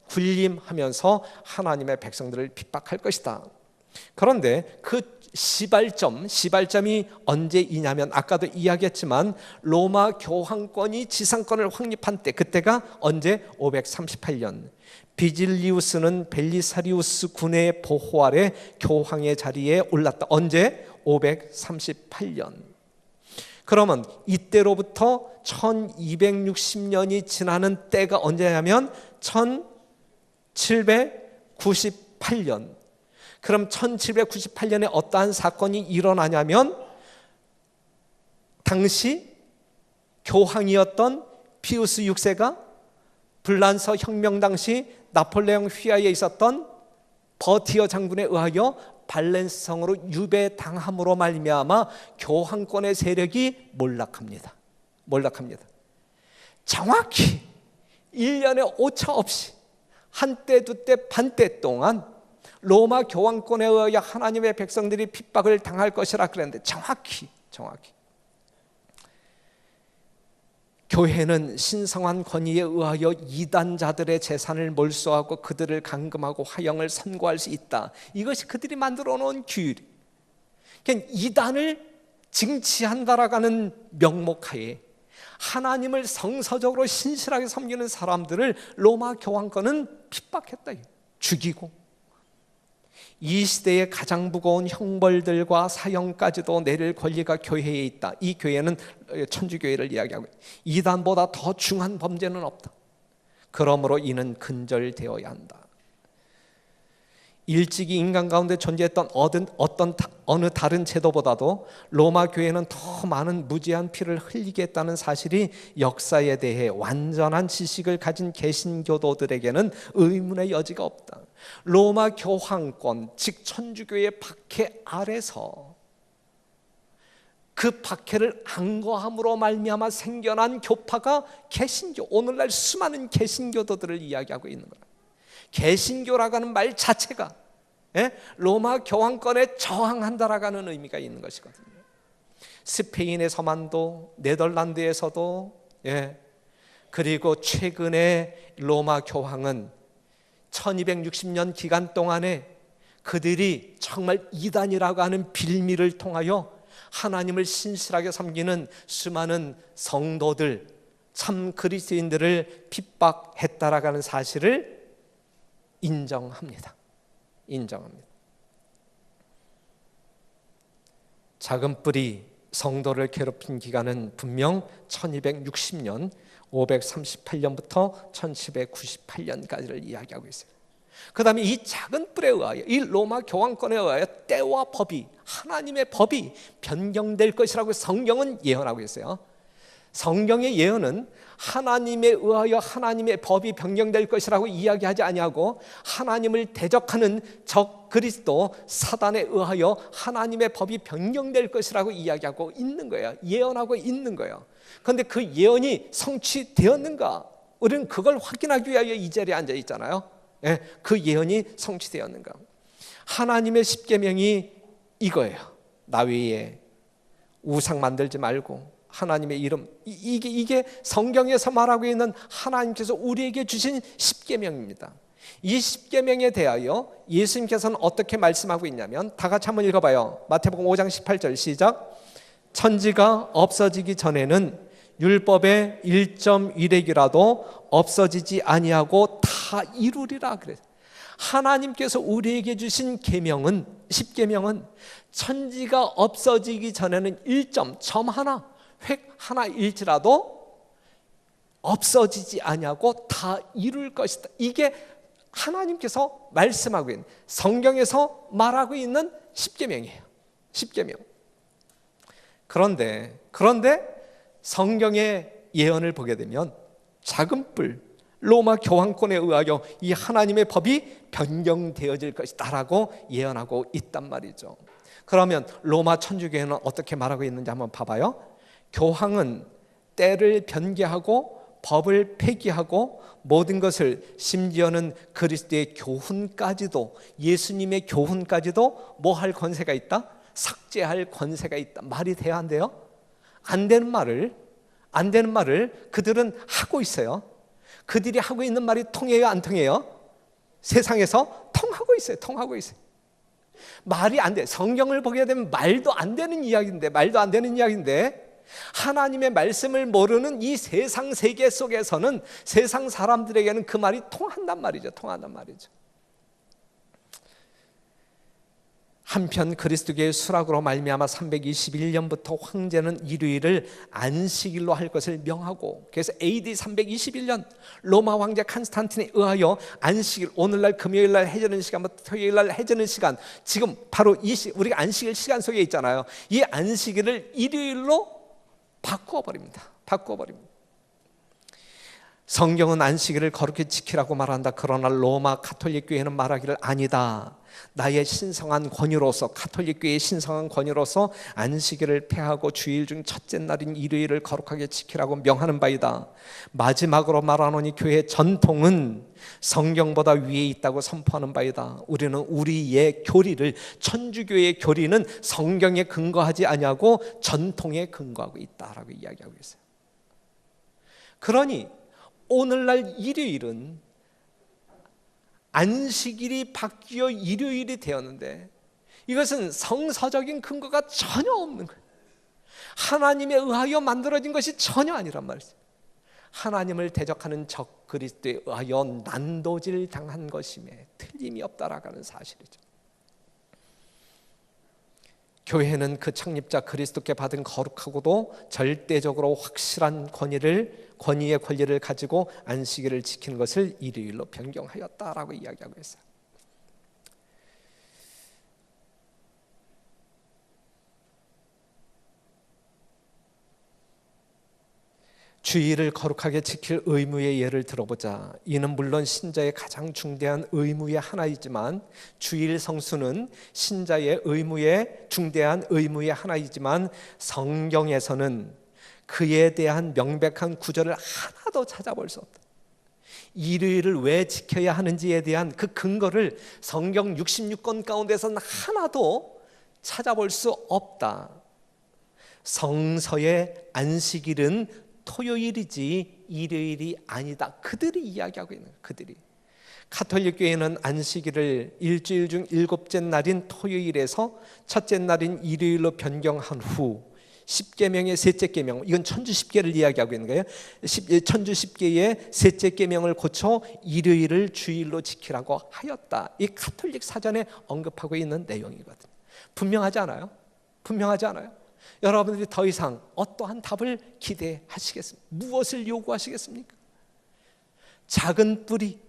군림하면서 하나님의 백성들을 핍박할 것이다. 그런데 그 시발점이 언제이냐면 아까도 이야기했지만 로마 교황권이 지상권을 확립한 때, 그때가 언제? 538년. 비질리우스는 벨리사리우스 군의 보호 아래 교황의 자리에 올랐다. 언제? 538년. 그러면 이때로부터 1260년이 지나는 때가 언제냐면 1798년. 그럼 1798년에 어떠한 사건이 일어나냐면 당시 교황이었던 피우스 6세가 불란서 혁명 당시 나폴레옹 휘하에 있었던 버티어 장군에 의하여 발렌스성으로 유배당함으로 말미암아 교황권의 세력이 몰락합니다. 정확히 1년의 오차 없이 한때 두때 반때 동안 로마 교황권에 의하여 하나님의 백성들이 핍박을 당할 것이라 그랬는데 정확히 교회는 신성한 권위에 의하여 이단자들의 재산을 몰수하고 그들을 감금하고 화형을 선고할 수 있다. 이것이 그들이 만들어 놓은 규율. 그러니까 이단을 징치한다라는 명목하에 하나님을 성서적으로 신실하게 섬기는 사람들을 로마 교황권은 핍박했다. 죽이고 이 시대의 가장 무거운 형벌들과 사형까지도 내릴 권리가 교회에 있다. 이 교회는 천주교회를 이야기하고 이단보다 더 중한 범죄는 없다. 그러므로 이는 근절되어야 한다. 일찍이 인간 가운데 존재했던 어느 다른 제도보다도 로마 교회는 더 많은 무지한 피를 흘리게 했다는 사실이 역사에 대해 완전한 지식을 가진 개신교도들에게는 의문의 여지가 없다. 로마 교황권, 즉 천주교의 박해 아래서 그 박해를 안거함으로 말미암아 생겨난 교파가 개신교, 오늘날 수많은 개신교도들을 이야기하고 있는 거예요. 개신교라고 하는 말 자체가 로마 교황권에 저항한다라고 하는 의미가 있는 것이거든요. 스페인에서만도, 네덜란드에서도, 그리고 최근에 로마 교황은 1260년 기간 동안에 그들이 정말 이단이라고 하는 빌미를 통하여 하나님을 신실하게 섬기는 수많은 성도들, 참 그리스도인들을 핍박했다라고 하는 사실을 인정합니다. 작은 뿔이 성도를 괴롭힌 기간은 분명 1260년 538년부터 1798년까지를 이야기하고 있어요. 그 다음에 이 작은 뿔에 의하여, 이 로마 교황권에 의하여 때와 법이, 하나님의 법이 변경될 것이라고 성경은 예언하고 있어요. 성경의 예언은 하나님에 의하여 하나님의 법이 변경될 것이라고 이야기하지 아니하고 하나님을 대적하는 적 그리스도 사단에 의하여 하나님의 법이 변경될 것이라고 이야기하고 있는 거예요. 예언하고 있는 거예요. 그런데 그 예언이 성취되었는가? 우리는 그걸 확인하기 위하여 이 자리에 앉아 있잖아요. 그 예언이 성취되었는가? 하나님의 십계명이 이거예요. 나 외에 우상 만들지 말고 하나님의 이름, 이게 성경에서 말하고 있는 하나님께서 우리에게 주신 십계명입니다. 이 십계명에 대하여 예수님께서는 어떻게 말씀하고 있냐면, 다 같이 한번 읽어봐요. 마태복음 5장 18절 시작. 천지가 없어지기 전에는 율법의 1.1획이라도 없어지지 아니하고 다 이루리라 그랬어요. 하나님께서 우리에게 주신 계명은, 십계명은 천지가 없어지기 전에는 1점 하나, 획 하나일지라도 없어지지 아니하고 다 이룰 것이다. 이게 하나님께서 말씀하고 있는, 성경에서 말하고 있는 십계명이에요. 십계명. 그런데 성경의 예언을 보게 되면 작은 뿔, 로마 교황권에 의하여 이 하나님의 법이 변경되어질 것이다라고 예언하고 있단 말이죠. 그러면 로마 천주교회는 어떻게 말하고 있는지 한번 봐봐요. 교황은 때를 변개하고 법을 폐기하고 모든 것을, 심지어는 그리스도의 교훈까지도, 예수님의 교훈까지도 뭐 할 권세가 있다? 삭제할 권세가 있다. 말이 돼야 안 돼요? 안 되는 말을 그들은 하고 있어요. 그들이 하고 있는 말이 통해요, 안 통해요? 세상에서 통하고 있어요. 말이 안 돼. 성경을 보게 되면 말도 안 되는 이야기인데 하나님의 말씀을 모르는 이 세상 세계 속에서는, 세상 사람들에게는 그 말이 통한단 말이죠. 한편 그리스도교의 수락으로 말미암아 321년부터 황제는 일요일을 안식일로 할 것을 명하고, 그래서 AD 321년 로마 황제 칸스탄틴에 의하여 안식일, 오늘날 금요일날 해지는 시간부터 토요일날 해지는 시간, 지금 바로 우리가 안식일 시간 속에 있잖아요. 이 안식일을 일요일로 바꾸어 버립니다. 성경은 안식일을 거룩히 지키라고 말한다. 그러나 로마 가톨릭 교회는 말하기를 아니다. 나의 신성한 권위로서, 가톨릭 교회의 신성한 권위로서 안식일을 폐하고 주일 중 첫째 날인 일요일을 거룩하게 지키라고 명하는 바이다. 마지막으로 말하노니 교회의 전통은 성경보다 위에 있다고 선포하는 바이다. 우리는 우리의 교리를, 천주교의 교리는 성경에 근거하지 아니하고 전통에 근거하고 있다라고 이야기하고 있어요. 그러니 오늘날 일요일은 안식일이 바뀌어 일요일이 되었는데, 이것은 성서적인 근거가 전혀 없는 거예요. 하나님에 의하여 만들어진 것이 전혀 아니란 말이죠. 하나님을 대적하는 적 그리스도에 의하여 난도질 당한 것임에 틀림이 없다라고 하는 사실이죠. 교회는 그 창립자 그리스도께 받은 거룩하고도 절대적으로 확실한 권위의 권리를 가지고 안식일을 지키는 것을 일요일로 변경하였다라고 이야기하고 있어요. 주일을 거룩하게 지킬 의무의 예를 들어보자. 이는 물론 신자의 가장 중대한 의무의 하나이지만, 주일 성수는 신자의 중대한 의무의 하나이지만, 성경에서는 그에 대한 명백한 구절을 하나도 찾아볼 수 없다. 일요일을 왜 지켜야 하는지에 대한 그 근거를 성경 66권 가운데서는 하나도 찾아볼 수 없다. 성서의 안식일은 토요일이지 일요일이 아니다. 그들이 이야기하고 있는 거예요. 가톨릭 교회는 안식일을 일주일 중 7째 날인 토요일에서 첫째 날인 일요일로 변경한 후 10계명의 셋째 계명, 이건 천주 10계를 이야기하고 있는 거예요. 천주 10계의 셋째 계명을 고쳐 일요일을 주일로 지키라고 하였다. 이 가톨릭 사전에 언급하고 있는 내용이거든요. 분명하지 않아요? 여러분들이 더 이상 어떠한 답을 기대하시겠습니까? 무엇을 요구하시겠습니까? 작은 뿌리,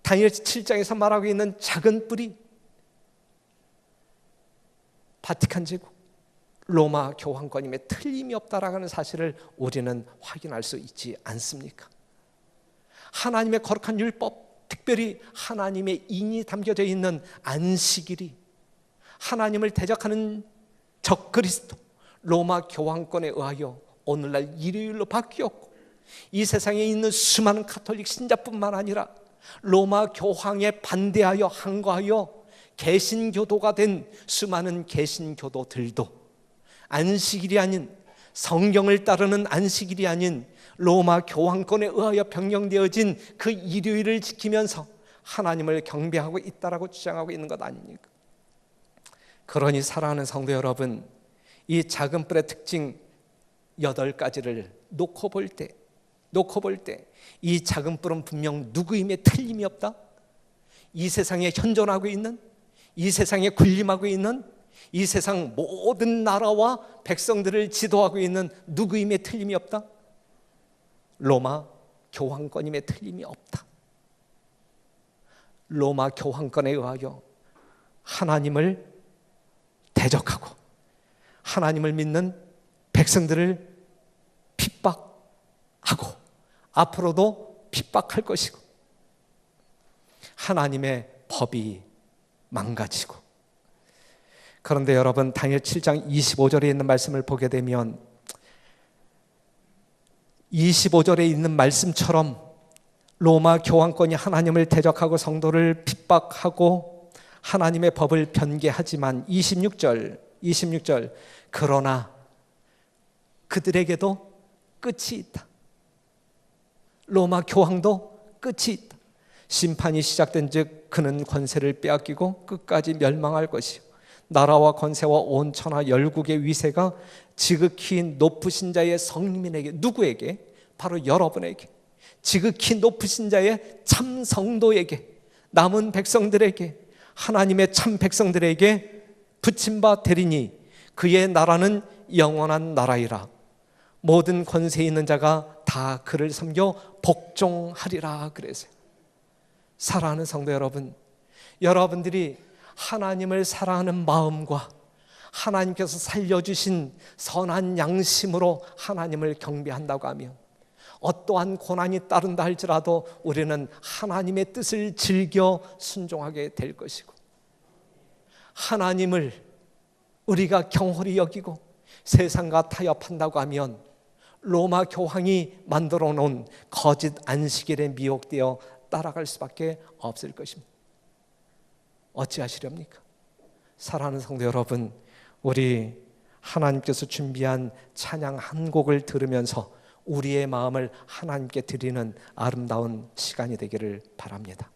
다니엘 7장에서 말하고 있는 작은 뿌리, 바티칸 제국, 로마 교황권임에 틀림이 없다라고 하는 사실을 우리는 확인할 수 있지 않습니까? 하나님의 거룩한 율법, 특별히 하나님의 인이 담겨져 있는 안식일이 하나님을 대적하는 적 그리스도 로마 교황권에 의하여 오늘날 일요일로 바뀌었고, 이 세상에 있는 수많은 가톨릭 신자뿐만 아니라 로마 교황에 반대하여 항거하여 개신교도가 된 수많은 개신교도들도 안식일이 아닌, 성경을 따르는 안식일이 아닌 로마 교황권에 의하여 변경되어진 그 일요일을 지키면서 하나님을 경배하고 있다라고 주장하고 있는 것 아닙니까? 그러니 사랑하는 성도 여러분, 이 작은 뿔의 특징 8가지를 놓고 볼 때 이 작은 뿔은 분명 누구임에 틀림이 없다. 이 세상에 현존하고 있는, 이 세상에 군림하고 있는, 이 세상 모든 나라와 백성들을 지도하고 있는 누구임에 틀림이 없다. 로마 교황권임에 틀림이 없다. 로마 교황권에 의하여 하나님을 대적하고 하나님을 믿는 백성들을 핍박하고 앞으로도 핍박할 것이고, 하나님의 법이 망가지고, 그런데 여러분, 다니엘 7장 25절에 있는 말씀을 보게 되면 25절에 있는 말씀처럼 로마 교황권이 하나님을 대적하고 성도를 핍박하고 하나님의 법을 변개하지만 26절 그러나 그들에게도 끝이 있다. 로마 교황도 끝이 있다. 심판이 시작된 즉 그는 권세를 빼앗기고 끝까지 멸망할 것이요 나라와 권세와 온 천하 열국의 위세가 지극히 높으신 자의 성민에게, 누구에게? 바로 여러분에게, 지극히 높으신 자의 참 성도에게, 남은 백성들에게, 하나님의 참 백성들에게 붙임바 되리니 그의 나라는 영원한 나라이라. 모든 권세 있는 자가 다 그를 섬겨 복종하리라 그랬어요. 사랑하는 성도 여러분, 여러분들이 하나님을 사랑하는 마음과 하나님께서 살려주신 선한 양심으로 하나님을 경배한다고 하면 어떠한 고난이 따른다 할지라도 우리는 하나님의 뜻을 즐겨 순종하게 될 것이고, 하나님을 우리가 경홀히 여기고 세상과 타협한다고 하면 로마 교황이 만들어 놓은 거짓 안식일에 미혹되어 따라갈 수밖에 없을 것입니다. 어찌하시렵니까? 사랑하는 성도 여러분, 우리 하나님께서 준비한 찬양 한 곡을 들으면서 우리의 마음을 하나님께 드리는 아름다운 시간이 되기를 바랍니다.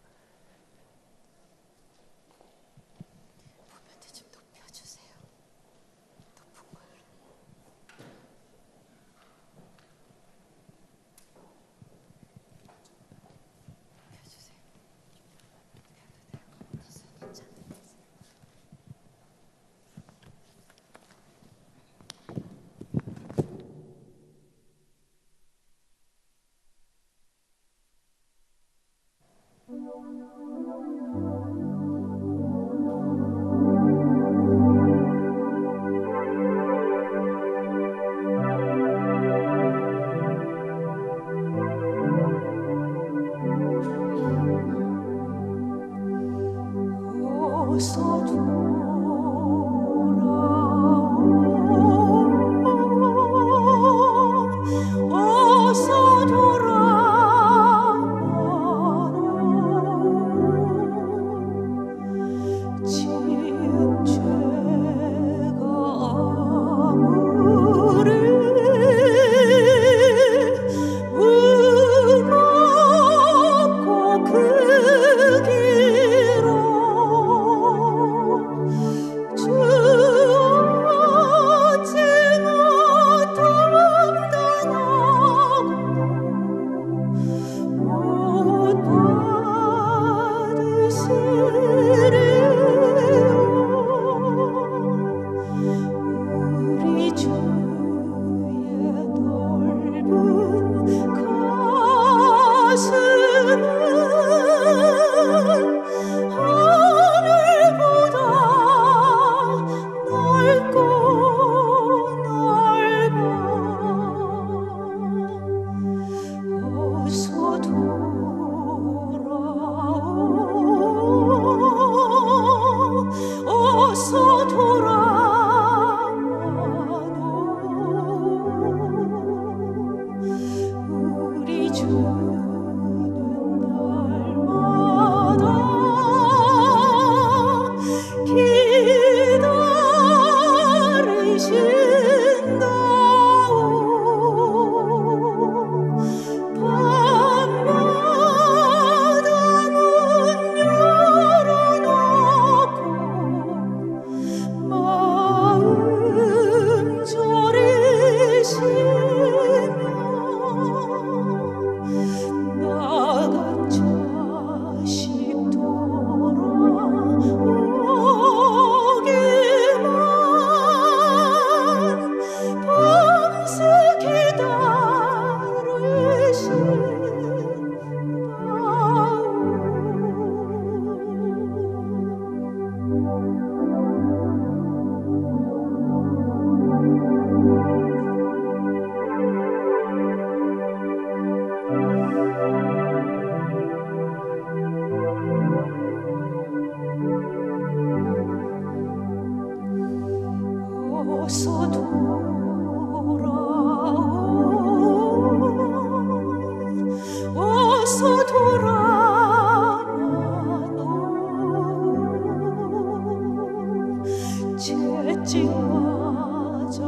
찍마저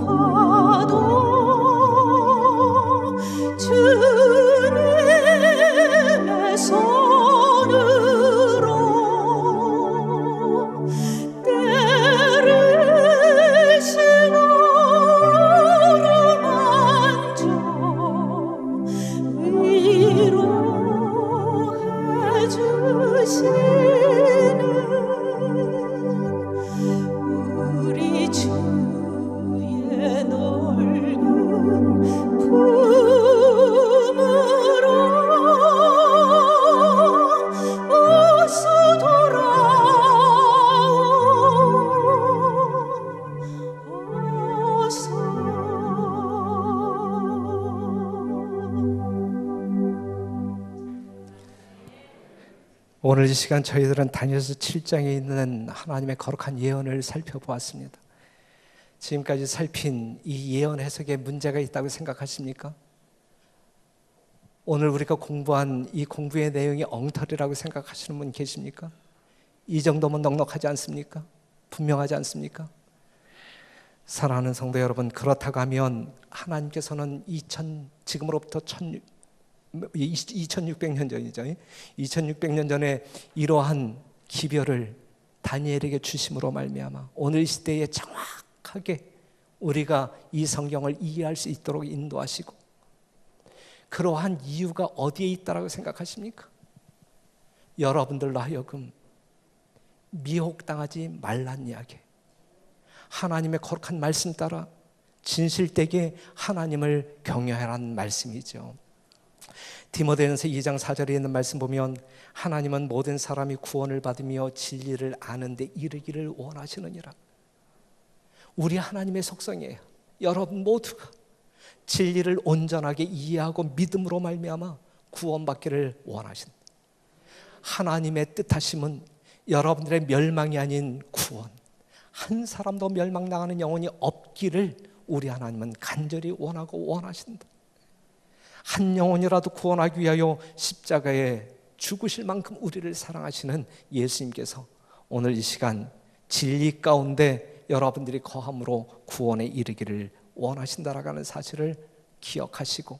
아파도 주님의 손으로 때를 신어를 만져 위로해 주시는 우리 주의 넓은 품으로 어서 돌아오 어서. 오늘 이 시간 저희들은 다니엘서 7장에 있는 하나님의 거룩한 예언을 살펴보았습니다. 지금까지 살핀 이 예언 해석에 문제가 있다고 생각하십니까? 오늘 우리가 공부한 이 공부의 내용이 엉터리라고 생각하시는 분 계십니까? 이 정도면 넉넉하지 않습니까? 분명하지 않습니까? 사랑하는 성도 여러분, 그렇다고 하면 하나님께서는 지금으로부터 2600년 전이죠. 2600년 전에 이러한 기별을 다니엘에게 주심으로 말미암아 오늘 이 시대에 정확하게 우리가 이 성경을 이해할 수 있도록 인도하시고, 그러한 이유가 어디에 있다라고 생각하십니까? 여러분들로 하여금 미혹당하지 말란 이야기, 하나님의 거룩한 말씀 따라 진실되게 하나님을 경외하라는 말씀이죠. 디모데전서 2장 4절에 있는 말씀 보면 하나님은 모든 사람이 구원을 받으며 진리를 아는 데 이르기를 원하시느니라. 우리 하나님의 속성이에요. 여러분 모두가 진리를 온전하게 이해하고 믿음으로 말미암아 구원받기를 원하신다. 하나님의 뜻하심은 여러분들의 멸망이 아닌 구원, 한 사람도 멸망당하는 영혼이 없기를 우리 하나님은 간절히 원하고 원하신다. 한 영혼이라도 구원하기 위하여 십자가에 죽으실 만큼 우리를 사랑하시는 예수님께서 오늘 이 시간 진리 가운데 여러분들이 거함으로 구원에 이르기를 원하신다라는 사실을 기억하시고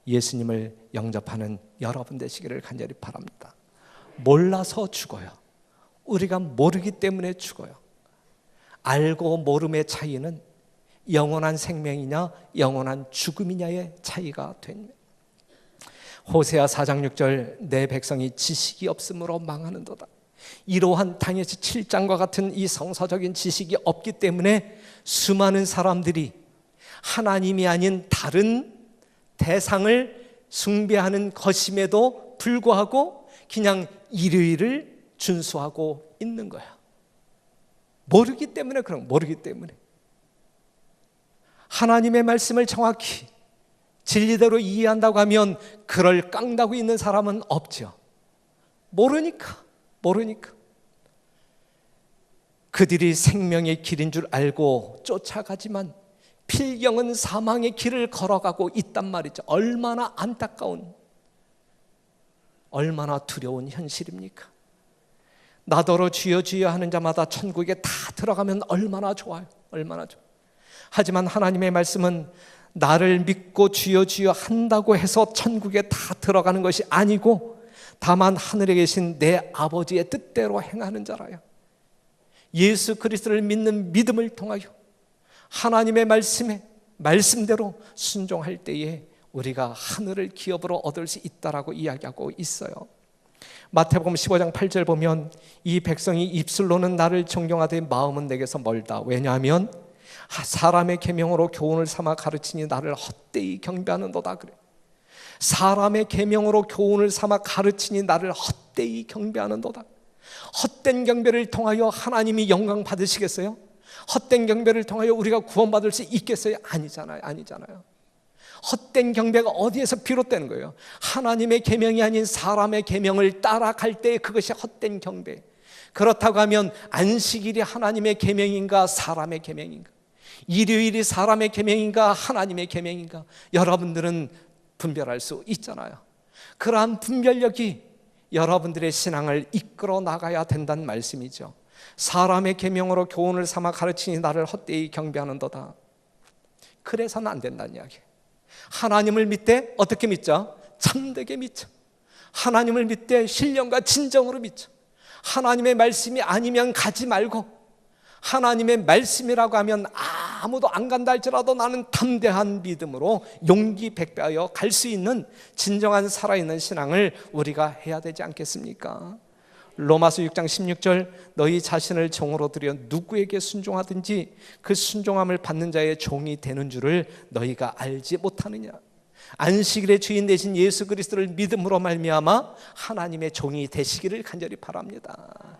예수님을 영접하는 여러분 되시기를 간절히 바랍니다. 몰라서 죽어요. 우리가 모르기 때문에 죽어요. 알고 모름의 차이는 영원한 생명이냐 영원한 죽음이냐의 차이가 됩니다. 호세아 4장 6절 내 백성이 지식이 없으므로 망하는도다. 이러한 다니엘서 7장과 같은 이 성서적인 지식이 없기 때문에 수많은 사람들이 하나님이 아닌 다른 대상을 숭배하는 것임에도 불구하고 그냥 일요일을 준수하고 있는 거야. 모르기 때문에 그런, 모르기 때문에. 하나님의 말씀을 정확히 진리대로 이해한다고 하면 그럴 깡다고 있는 사람은 없죠. 모르니까. 그들이 생명의 길인 줄 알고 쫓아가지만 필경은 사망의 길을 걸어가고 있단 말이죠. 얼마나 안타까운, 얼마나 두려운 현실입니까? 나더러 주여 주여 하는 자마다 천국에 다 들어가면 얼마나 좋아요. 얼마나 좋아요. 하지만 하나님의 말씀은 나를 믿고 주여 주여 한다고 해서 천국에 다 들어가는 것이 아니고 다만 하늘에 계신 내 아버지의 뜻대로 행하는 자라요. 예수 그리스도를 믿는 믿음을 통하여 하나님의 말씀대로 순종할 때에 우리가 하늘을 기업으로 얻을 수 있다라고 이야기하고 있어요. 마태복음 15장 8절 보면 이 백성이 입술로는 나를 존경하되 마음은 내게서 멀다. 왜냐하면 사람의 계명으로 교훈을 삼아 가르치니 나를 헛되이 경배하는도다. 그래. 사람의 계명으로 교훈을 삼아 가르치니 나를 헛되이 경배하는도다. 헛된 경배를 통하여 하나님이 영광 받으시겠어요? 헛된 경배를 통하여 우리가 구원받을 수 있겠어요? 아니잖아요. 헛된 경배가 어디에서 비롯되는 거예요? 하나님의 계명이 아닌 사람의 계명을 따라갈 때 그것이 헛된 경배. 그렇다고 하면 안식일이 하나님의 계명인가 사람의 계명인가? 일요일이 사람의 계명인가 하나님의 계명인가? 여러분들은 분별할 수 있잖아요. 그러한 분별력이 여러분들의 신앙을 이끌어 나가야 된다는 말씀이죠. 사람의 계명으로 교훈을 삼아 가르치니 나를 헛되이 경배하는도다. 그래서는 안 된다는 이야기. 하나님을 믿되 어떻게 믿죠? 참되게 믿죠. 하나님을 믿되 신령과 진정으로 믿죠. 하나님의 말씀이 아니면 가지 말고, 하나님의 말씀이라고 하면 아무도 안 간다 할지라도 나는 담대한 믿음으로 용기 백배하여 갈 수 있는 진정한 살아있는 신앙을 우리가 해야 되지 않겠습니까? 로마서 6장 16절, 너희 자신을 종으로 들여 누구에게 순종하든지 그 순종함을 받는 자의 종이 되는 줄을 너희가 알지 못하느냐. 안식일의 주인 되신 예수 그리스도를 믿음으로 말미암아 하나님의 종이 되시기를 간절히 바랍니다.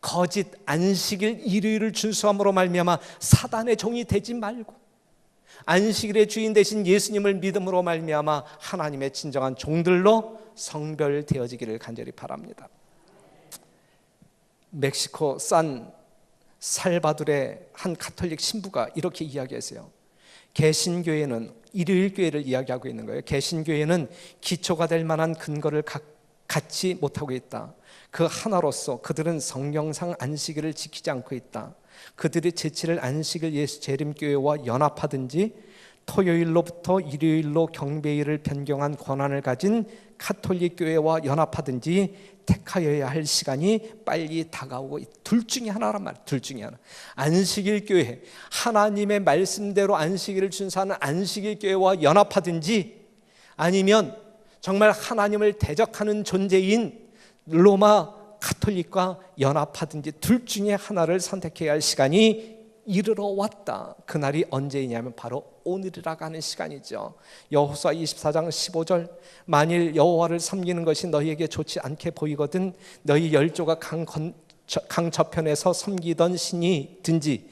거짓 안식일 일요일을 준수함으로 말미암아 사단의 종이 되지 말고 안식일의 주인 되신 예수님을 믿음으로 말미암아 하나님의 진정한 종들로 성별되어지기를 간절히 바랍니다. 멕시코 산 살바도르의 한 가톨릭 신부가 이렇게 이야기했어요. 개신교회는 일요일 교회를 이야기하고 있는 거예요. 개신교회는 기초가 될 만한 근거를 갖지 못하고 있다. 그 하나로서 그들은 성경상 안식일을 지키지 않고 있다. 그들이 제치를 안식일 예수 재림교회와 연합하든지 토요일로부터 일요일로 경배일을 변경한 권한을 가진 가톨릭 교회와 연합하든지 택하여야 할 시간이 빨리 다가오고 있다. 둘 중에 하나란 말이에요. 둘 중에 하나. 안식일 교회, 하나님의 말씀대로 안식일을 준수하는 안식일 교회와 연합하든지 아니면 정말 하나님을 대적하는 존재인 로마 가톨릭과 연합하든지 둘 중에 하나를 선택해야 할 시간이 이르러 왔다. 그날이 언제이냐면 바로 오늘이라고 하는 시간이죠. 여호수아 24장 15절, 만일 여호와를 섬기는 것이 너희에게 좋지 않게 보이거든 너희 열조가 강 저편에서 섬기던 신이든지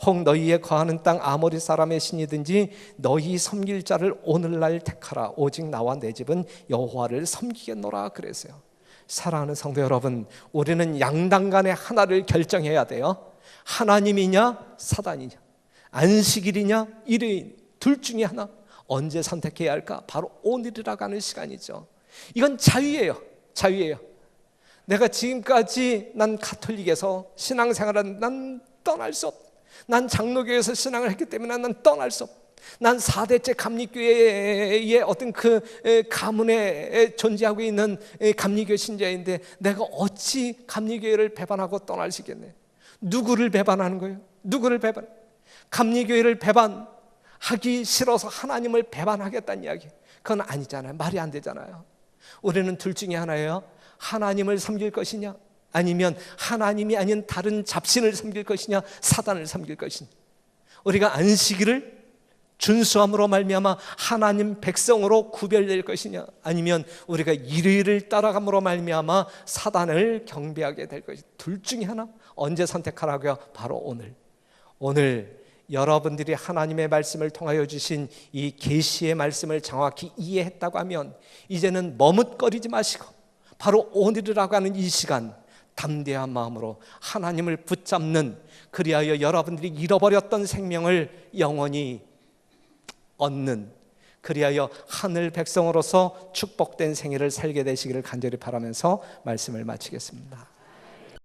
혹 너희의 거하는 땅 아모리 사람의 신이든지 너희 섬길 자를 오늘날 택하라. 오직 나와 내 집은 여호와를 섬기겠노라 그랬어요. 사랑하는 성도 여러분, 우리는 양당 간에 하나를 결정해야 돼요. 하나님이냐 사단이냐, 안식일이냐 일요일, 둘 중에 하나. 언제 선택해야 할까? 바로 오늘이라고 하는 시간이죠. 이건 자유예요. 자유예요. 내가 지금까지 난 가톨릭에서 신앙생활은 난 떠날 수 없다. 난 장로교에서 신앙을 했기 때문에 난 떠날 수 없다. 난 4대째 감리교회의 어떤 그 가문에 존재하고 있는 감리교 신자인데 내가 어찌 감리교회를 배반하고 떠날 수 있겠네. 누구를 배반하는 거예요? 누구를 배반? 감리교회를 배반하기 싫어서 하나님을 배반하겠다는 이야기. 그건 아니잖아요. 말이 안 되잖아요. 우리는 둘 중에 하나예요. 하나님을 섬길 것이냐 아니면 하나님이 아닌 다른 잡신을 섬길 것이냐 사단을 섬길 것이냐. 우리가 안식일을 준수함으로 말미암아 하나님 백성으로 구별될 것이냐 아니면 우리가 일요일을 따라감으로 말미암아 사단을 경배하게 될 것이냐. 둘 중에 하나. 언제 선택하라고요? 바로 오늘. 오늘 여러분들이 하나님의 말씀을 통하여 주신 이 계시의 말씀을 정확히 이해했다고 하면 이제는 머뭇거리지 마시고 바로 오늘이라고 하는 이 시간 담대한 마음으로 하나님을 붙잡는, 그리하여 여러분들이 잃어버렸던 생명을 영원히 얻는, 그리하여 하늘 백성으로서 축복된 생애를 살게 되시기를 간절히 바라면서 말씀을 마치겠습니다.